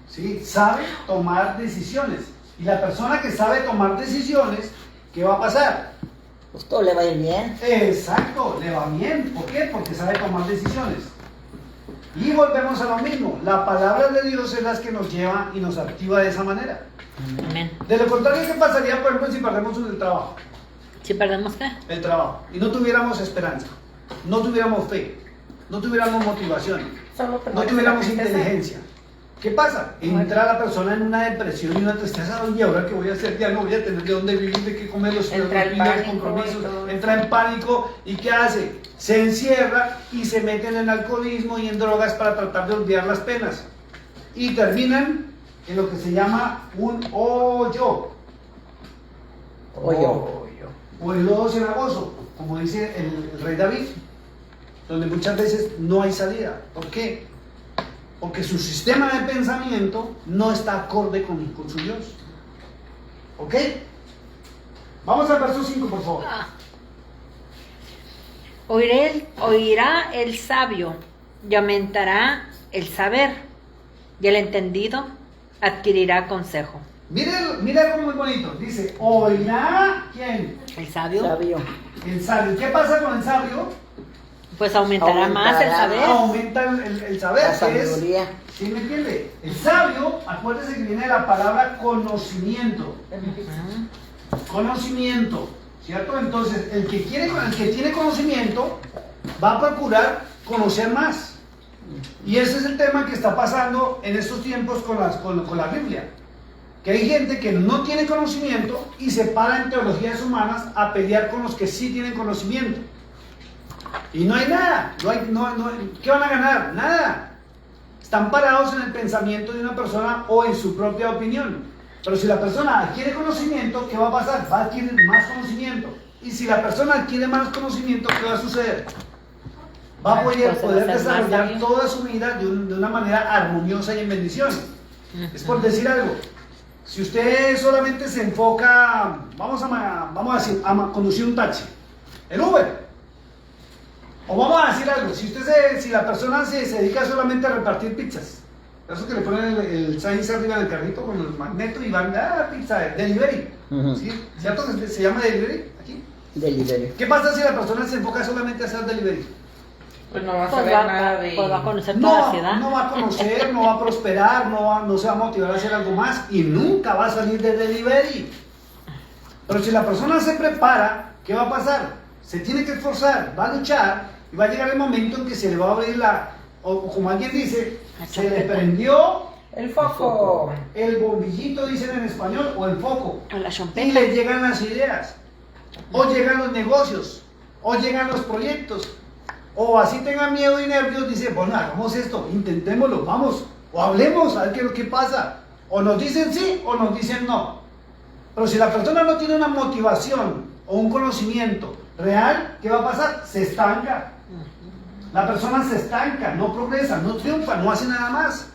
¿sí? Sabe tomar decisiones. Y la persona que sabe tomar decisiones, ¿qué va a pasar? Pues todo le va a ir bien. Exacto, le va bien. ¿Por qué? Porque sabe tomar decisiones. Y volvemos a lo mismo. La palabra de Dios es la que nos lleva y nos activa de esa manera. Amén. De lo contrario, ¿qué pasaría, por ejemplo, si perdemos el trabajo? ¿Si perdemos qué? El trabajo. Y no tuviéramos esperanza, no tuviéramos fe, no tuviéramos motivación, Solo no perdón, tuviéramos la tristeza. inteligencia. ¿Qué pasa? Entra la persona en una depresión y una tristeza. ¿Y ahora qué voy a hacer? Ya no voy a tener de dónde vivir, de qué comer, los Entra el los pánico compromisos. y todo. Entra en pánico. ¿Y qué hace? Se encierra y se meten en alcoholismo y en drogas para tratar de olvidar las penas. Y terminan en lo que se llama un hoyo. Hoyo. O el lodo cenagoso, como dice el rey David, donde muchas veces no hay salida. ¿Por qué? Porque su sistema de pensamiento no está acorde con su Dios. ¿Ok? Vamos al verso 5, por favor. Oirá el sabio y aumentará el saber, y el entendido adquirirá consejo. Mire algo muy bonito. Dice, oirá, ¿quién? El sabio, Sabio. El sabio. ¿Qué pasa con el sabio? pues aumentará más el Aumentará. saber. Aumenta el saber. La que es, sabiduría. ¿sí me entiende? El sabio, acuérdese que viene de la palabra conocimiento. Conocimiento, ¿cierto? Entonces, el que tiene conocimiento va a procurar conocer más. Y ese es el tema que está pasando en estos tiempos con la Biblia. Que hay gente que no tiene conocimiento y se para en teologías humanas a pelear con los que sí tienen conocimiento. Y no hay nada. ¿Qué van a ganar? Nada. Están parados en el pensamiento de una persona o en su propia opinión. Pero si la persona adquiere conocimiento, ¿qué va a pasar? Va a adquirir más conocimiento. Y si la persona adquiere más conocimiento, ¿qué va a suceder? Va a poder Pues se va a hacer más desarrollar sabio. toda su vida de una manera armoniosa y en bendición. Es por decir algo. Si usted solamente se enfoca, vamos a decir, a conducir un taxi, el Uber. O vamos a decir algo, si la persona se dedica solamente a repartir pizzas, eso que le ponen el sign arriba del carrito con el magneto y van a pizza, delivery. Ujú. ¿Sí? ¿Cierto que se llama delivery aquí? Delivery. ¿Qué pasa si la persona se enfoca solamente a hacer delivery? Pues no vas a Pues ver va, nada de... pues va a conocer toda la ciudad. No va a conocer, no va a prosperar, no se va a motivar a hacer algo más y nunca va a salir de delivery. Pero si la persona se prepara, ¿qué va a pasar? Se tiene que esforzar, va a luchar y va a llegar el momento en que se le va a abrir o como alguien dice, La se le champeta. prendió El foco. el bombillito, dicen en español, o el foco. A la Y champeta. le llegan las ideas, o llegan los negocios, o llegan los proyectos, o así tengan miedo y nervios, dice, bueno, hagamos esto, intentémoslo, vamos, o hablemos, a ver qué es lo que pasa. O nos dicen sí, o nos dicen no. Pero si la persona no tiene una motivación o un conocimiento real, ¿qué va a pasar? Se estanca. La persona se estanca, no progresa, no triunfa, no hace nada más.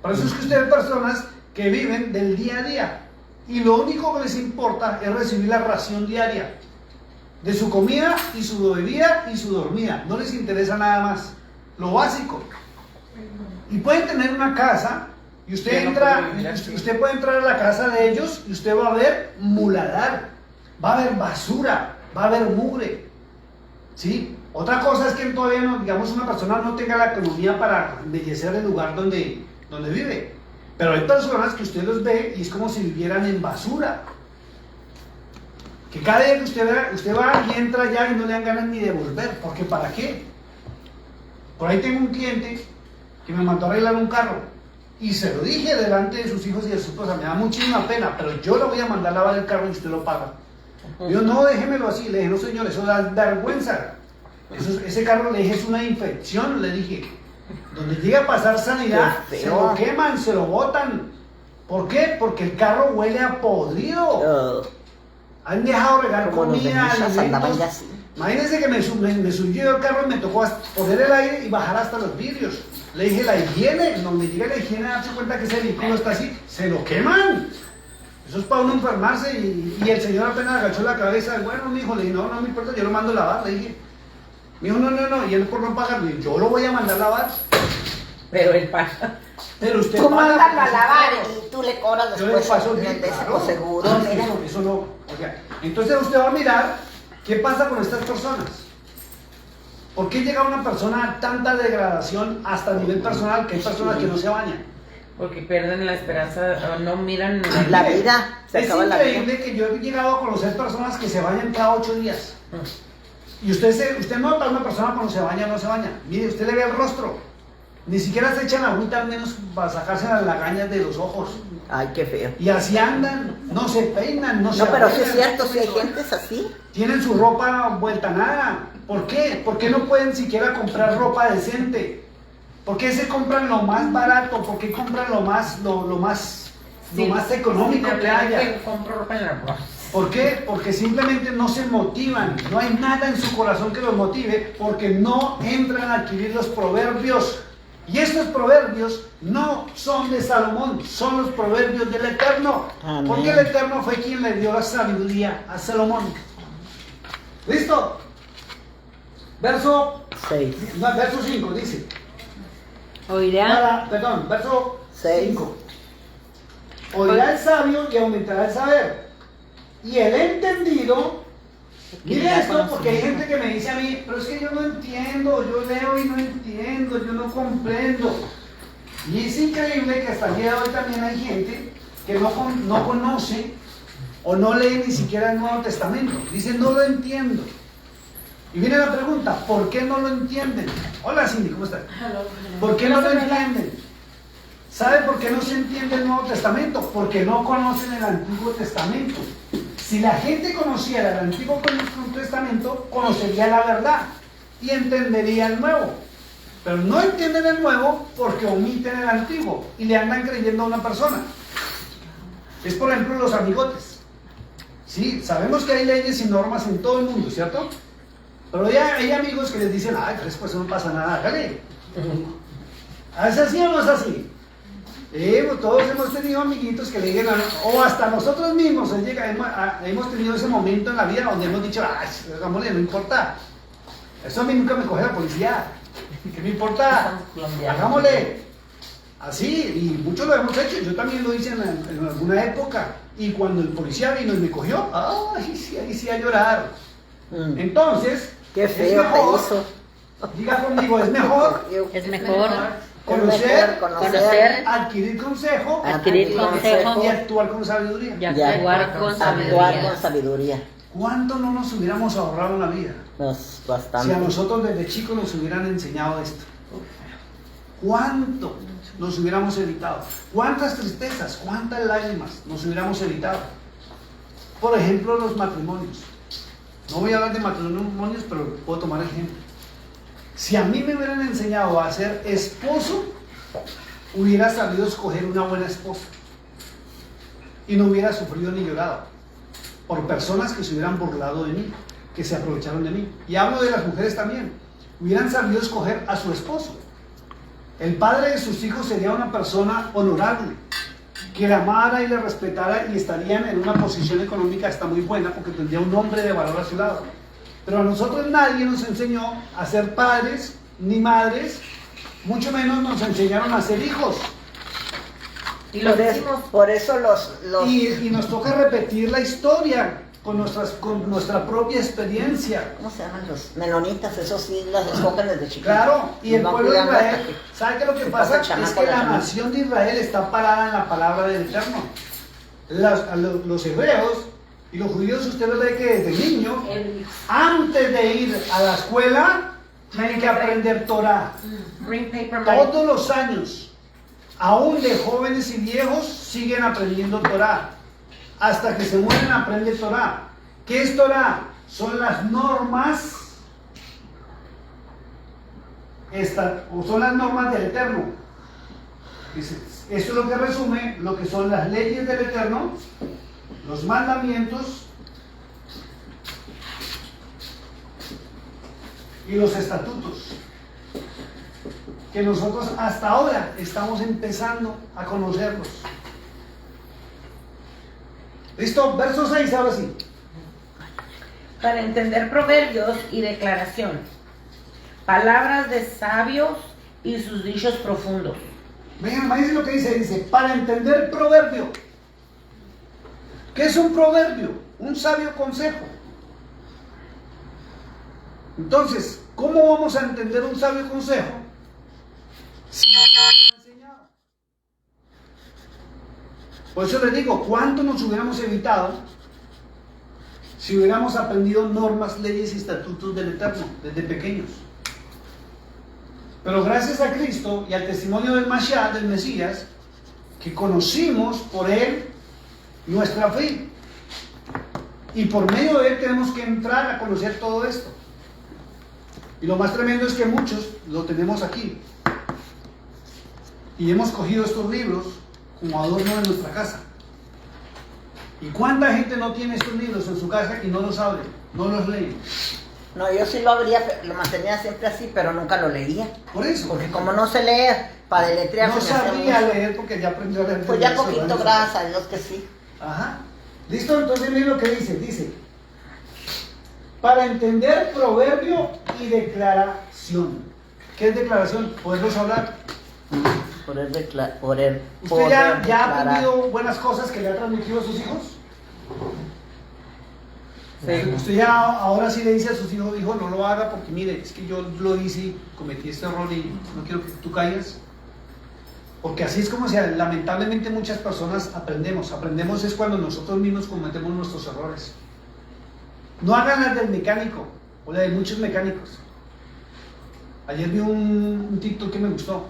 Por eso es que usted ve personas que viven del día a día y lo único que les importa es recibir la ración diaria de su comida y su bebida y su dormida. No les interesa nada más, lo básico. Y pueden tener una casa y usted usted puede entrar a la casa de ellos y usted va a ver muladar, va a haber basura, va a haber mugre. ¿Sí? Otra cosa es que todavía no, digamos, una persona no tenga la economía para embellecer el lugar donde vive. Pero hay personas que usted los ve y es como si vivieran en basura. Que cada día que usted va y entra ya y no le dan ganas ni de volver. Porque ¿para qué? Por ahí tengo un cliente que me mandó a arreglar un carro. Y se lo dije delante de sus hijos y de su esposa. Me da muchísima pena, pero yo le voy a mandar a lavar el carro y usted lo paga. Yo no, déjemelo así. Le dije, no señor, eso da vergüenza. Ese carro, le dije, es una infección, le dije. Donde llega a pasar sanidad, Qué se feo. lo queman, se lo botan. ¿Por qué? Porque el carro huele a podrido. Han dejado regar Como los de comida, Misas andaban alimentos. ya así. Imagínense que me subió el carro y me tocó poner el aire y bajar hasta los vidrios. Le dije, la higiene, donde llega la higiene, darse cuenta que ese vehículo está así, se lo queman. Eso es para uno enfermarse y el señor apenas agachó la cabeza. Bueno, mi hijo, le dije, no me importa, yo lo mando a lavar. Le dije, me dijo, no, y él por no pagar, le dije, yo lo voy a mandar a lavar. Pero el paja. Pero usted Tú paga mándalo a porque lavar usted- y tú le cobras Yo le después paso el bien, de claro. seguro. Mira. Eso no. Oiga, entonces usted va a mirar ¿Qué pasa con estas personas? ¿Por qué llega una persona a tanta degradación hasta a nivel personal que hay personas que no se bañan? Porque pierden la esperanza, o no miran La vida, se Es acaba la vida. increíble que yo he llegado a conocer personas que se bañan cada 8 días. Y usted nota a una persona cuando se baña o no se baña. Mire, usted le ve el rostro. Ni siquiera se echan agüita al menos para sacarse las lagañas de los ojos. Ay, qué feo. Y así andan, no se peinan, no se No, pero sí arreglan. es cierto, sí hay gentes así. Tienen su ropa vuelta a nada. ¿Por qué? ¿Por qué no pueden siquiera comprar ropa decente? ¿Por qué se compran lo más barato? ¿Por qué compran lo más económico que haya? Compro ropa en la ropa. ¿Por qué? Porque simplemente no se motivan. No hay nada en su corazón que los motive porque no entran a adquirir los proverbios. Y estos proverbios no son de Salomón, son los proverbios del Eterno. Amén. Porque el Eterno fue quien le dio la sabiduría a Salomón. ¿Listo? Verso 6. No, verso 5 dice. Oirá. Verso Seis. 5. Oirá el sabio y aumentará el saber. Y el entendido, mire esto, porque hay gente que me dice a mí, pero es que yo no entiendo, yo leo y no entiendo, yo no comprendo. Y es increíble que hasta el día de hoy también hay gente que no conoce o no lee ni siquiera el Nuevo Testamento. Dice, no lo entiendo. Y viene la pregunta, ¿por qué no lo entienden? Hola Cindy, ¿cómo estás? ¿Por qué no lo entienden? ¿Sabe por qué no se entiende el Nuevo Testamento? Porque no conocen el Antiguo Testamento. Si la gente conociera el Antiguo Testamento, conocería la verdad y entendería el Nuevo. Pero no entienden el Nuevo porque omiten el Antiguo y le andan creyendo a una persona. Es por ejemplo los amigotes. Sí, sabemos que hay leyes y normas en todo el mundo, ¿cierto? Pero ya hay amigos que les dicen, ay, pues no pasa nada, hágale. ¿Es así o no es así? Todos hemos tenido amiguitos que le digan, o hasta nosotros mismos hemos tenido ese momento en la vida donde hemos dicho, ay, hagámosle, no importa. Eso a mí nunca me coge la policía. ¿Qué me importa? Hagámosle. Así, y muchos lo hemos hecho. Yo también lo hice en alguna época. Y cuando el policía vino y me cogió, ay, sí, ahí sí a llorar. Entonces, Qué es feo te mejor, hizo. diga conmigo, es mejor Es mejor conocer, conocer, adquirir consejo adquirir consejo y actuar con sabiduría. y actuar con Actuar sabiduría. con sabiduría. ¿Cuánto no nos hubiéramos ahorrado en la vida Pues si a bastante. nosotros desde chicos nos hubieran enseñado esto? ¿Cuánto nos hubiéramos evitado? ¿Cuántas tristezas, cuántas lágrimas nos hubiéramos evitado? Por ejemplo, los matrimonios. No voy a hablar de matrimonios, pero puedo tomar ejemplo. Si a mí me hubieran enseñado a ser esposo, hubiera sabido escoger una buena esposa y no hubiera sufrido ni llorado por personas que se hubieran burlado de mí, que se aprovecharon de mí. Y hablo de las mujeres también. Hubieran sabido escoger a su esposo. El padre de sus hijos sería una persona honorable, que le amara y le respetara y estarían en una posición económica hasta muy buena porque tendría un hombre de valor a su lado. Pero a nosotros nadie nos enseñó a ser padres ni madres, mucho menos nos enseñaron a ser hijos. Y lo Por decimos. por eso los Y nos toca repetir la historia con nuestra propia experiencia. ¿cómo se llaman los menonitas? Esos sí las escogen desde chiquitos. Claro, y el No pueblo de cuidan Israel, hasta que- ¿sabe qué lo que se pasa? pasa el Es chamaco que a la la mamá. nación de Israel está parada en la palabra del Eterno. Los hebreos y los judíos, usted los ve que desde niños, antes de ir a la escuela, tienen que aprender Torah. Bring paper money. Todos los años, aún de jóvenes y viejos, siguen aprendiendo Torah. Hasta que se mueren aprenden Torah. ¿Qué es Torah? Son las normas, son las normas del Eterno. Eso es lo que resume lo que son las leyes del Eterno, los mandamientos y los estatutos, que nosotros hasta ahora estamos empezando a conocerlos. ¿Listo? Verso 6, ahora sí. Para entender proverbios y declaración, palabras de sabios y sus dichos profundos. Vengan, maíz lo que dice, para entender proverbio. ¿Qué es un proverbio? Un sabio consejo. Entonces, ¿cómo vamos a entender un sabio consejo si no lo han enseñado? Por eso les digo, ¿cuánto nos hubiéramos evitado si hubiéramos aprendido normas, leyes y estatutos del Eterno desde pequeños? Pero gracias a Cristo y al testimonio del Mashiach, del Mesías, que conocimos por Él nuestra fe. Y por medio de Él tenemos que entrar a conocer todo esto. Y lo más tremendo es que muchos lo tenemos aquí. Y hemos cogido estos libros como adorno de nuestra casa. ¿Y cuánta gente no tiene estos libros en su casa y no los abre, no los lee? No, yo sí lo abría, lo mantenía siempre así, pero nunca lo leía. Por eso. Porque como no sé leer, para deletrear No se me hacía sabía mucho. leer porque ya aprendió a leer. Pues ya Eso, poquito, ¿verdad? gracias a Dios que sí. Ajá. ¿Listo? Entonces miren lo que dice. Dice, para entender proverbio y declaración. ¿Qué es declaración? Poderlos hablar. ¿Usted ya ha aprendido buenas cosas que le ha transmitido a sus hijos? Sí. Usted ya ahora sí le dice a sus hijos, hijo, no lo haga porque mire, es que yo lo hice y cometí este error y no quiero que tú caigas. Porque así es como lamentablemente muchas personas aprendemos. Aprendemos es cuando nosotros mismos cometemos nuestros errores. No hagan las del mecánico o la de muchos mecánicos. Ayer vi un TikTok que me gustó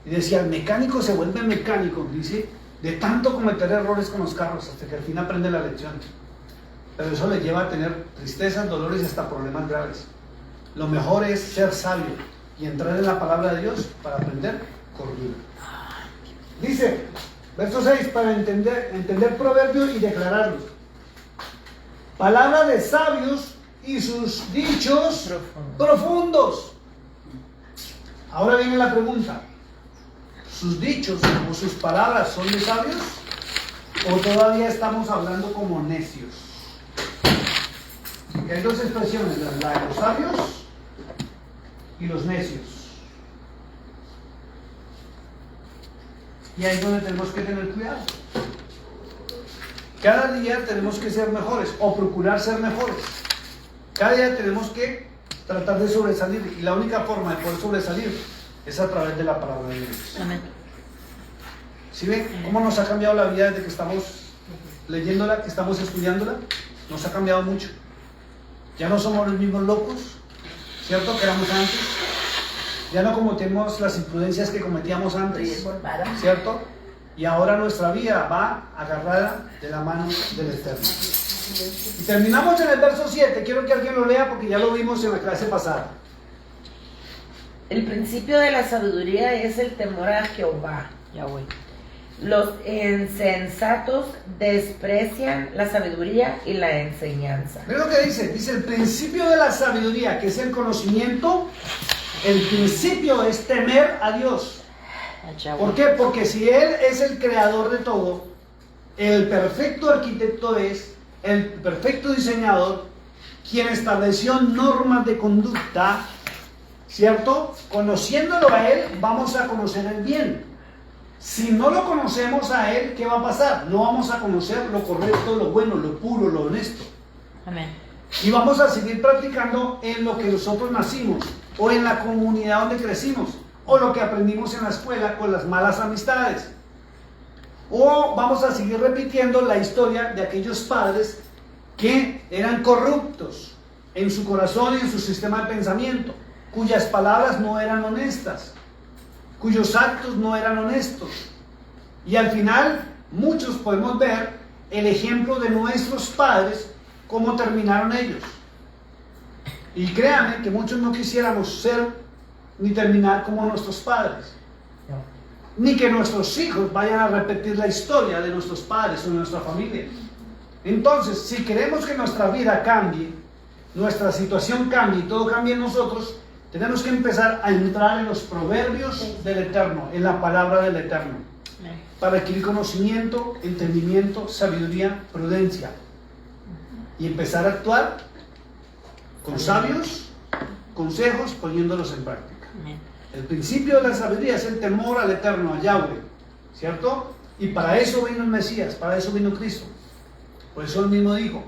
y decía, el mecánico se vuelve mecánico, dice, de tanto cometer errores con los carros hasta que al fin aprende la lección. Pero eso le lleva a tener tristezas, dolores y hasta problemas graves. Lo mejor es ser sabio y entrar en la palabra de Dios para aprender cordura. Dice, verso 6, para entender proverbios y declararlos. Palabra de sabios y sus dichos profundos. Ahora viene la pregunta. ¿Sus dichos o sus palabras son de sabios? ¿O todavía estamos hablando como necios? Porque hay dos expresiones, la de los sabios y los necios. Y ahí es donde tenemos que tener cuidado. Cada día tenemos que ser mejores o procurar ser mejores. Cada día tenemos que tratar de sobresalir y la única forma de poder sobresalir es a través de la palabra de Dios. Amén. ¿Sí ven cómo nos ha cambiado la vida desde que estamos leyéndola, que estamos estudiándola? Nos ha cambiado mucho. Ya no somos los mismos locos, ¿cierto? Que éramos antes. Ya no cometemos las imprudencias que cometíamos antes, ¿cierto? Y ahora nuestra vida va agarrada de la mano del Eterno. Y terminamos en el verso 7. Quiero que alguien lo lea porque ya lo vimos en la clase pasada. El principio de la sabiduría es el temor a Jehová. Yahweh. Los insensatos desprecian la sabiduría y la enseñanza. Mira lo que dice. Dice el principio de la sabiduría, que es el conocimiento. El principio es temer a Dios. ¿Por qué? Porque si Él es el creador de todo, el perfecto arquitecto es, el perfecto diseñador, quien estableció normas de conducta, ¿cierto? Conociéndolo a Él, vamos a conocer el bien. Si no lo conocemos a Él, ¿qué va a pasar? No vamos a conocer lo correcto, lo bueno, lo puro, lo honesto. Amén. Y vamos a seguir practicando en lo que nosotros nacimos, o en la comunidad donde crecimos, o lo que aprendimos en la escuela con las malas amistades. O vamos a seguir repitiendo la historia de aquellos padres que eran corruptos en su corazón y en su sistema de pensamiento, cuyas palabras no eran honestas, cuyos actos no eran honestos. Y al final, muchos podemos ver el ejemplo de nuestros padres, cómo terminaron ellos. Y créanme que muchos no quisiéramos ser ni terminar como nuestros padres, ni que nuestros hijos vayan a repetir la historia de nuestros padres o de nuestra familia. Entonces, si queremos que nuestra vida cambie, nuestra situación cambie y todo cambie en nosotros, tenemos que empezar a entrar en los proverbios del Eterno, en la palabra del Eterno, para adquirir conocimiento, entendimiento, sabiduría, prudencia, y empezar a actuar con sabios consejos, poniéndolos en práctica. El principio de la sabiduría es el temor al Eterno, a Yahweh, ¿cierto? Y para eso vino el Mesías, para eso vino Cristo. Por eso él mismo dijo,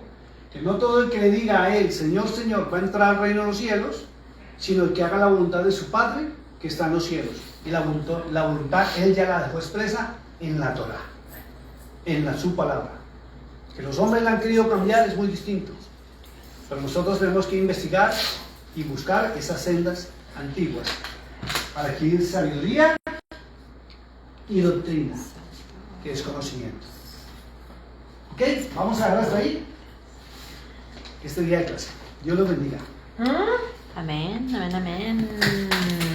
Que no todo el que le diga a él, Señor, Señor, va a entrar al reino de los cielos, sino el que haga la voluntad de su Padre que está en los cielos. Y la voluntad él ya la dejó expresa en la Torah, en su palabra. Que los hombres la han querido cambiar es muy distinto. Pero nosotros tenemos que investigar y buscar esas sendas antiguas para adquirir sabiduría y doctrina, que es conocimiento. ¿Ok? Vamos a ver hasta ahí este día de clase. Dios los bendiga. Amén, amén, amén.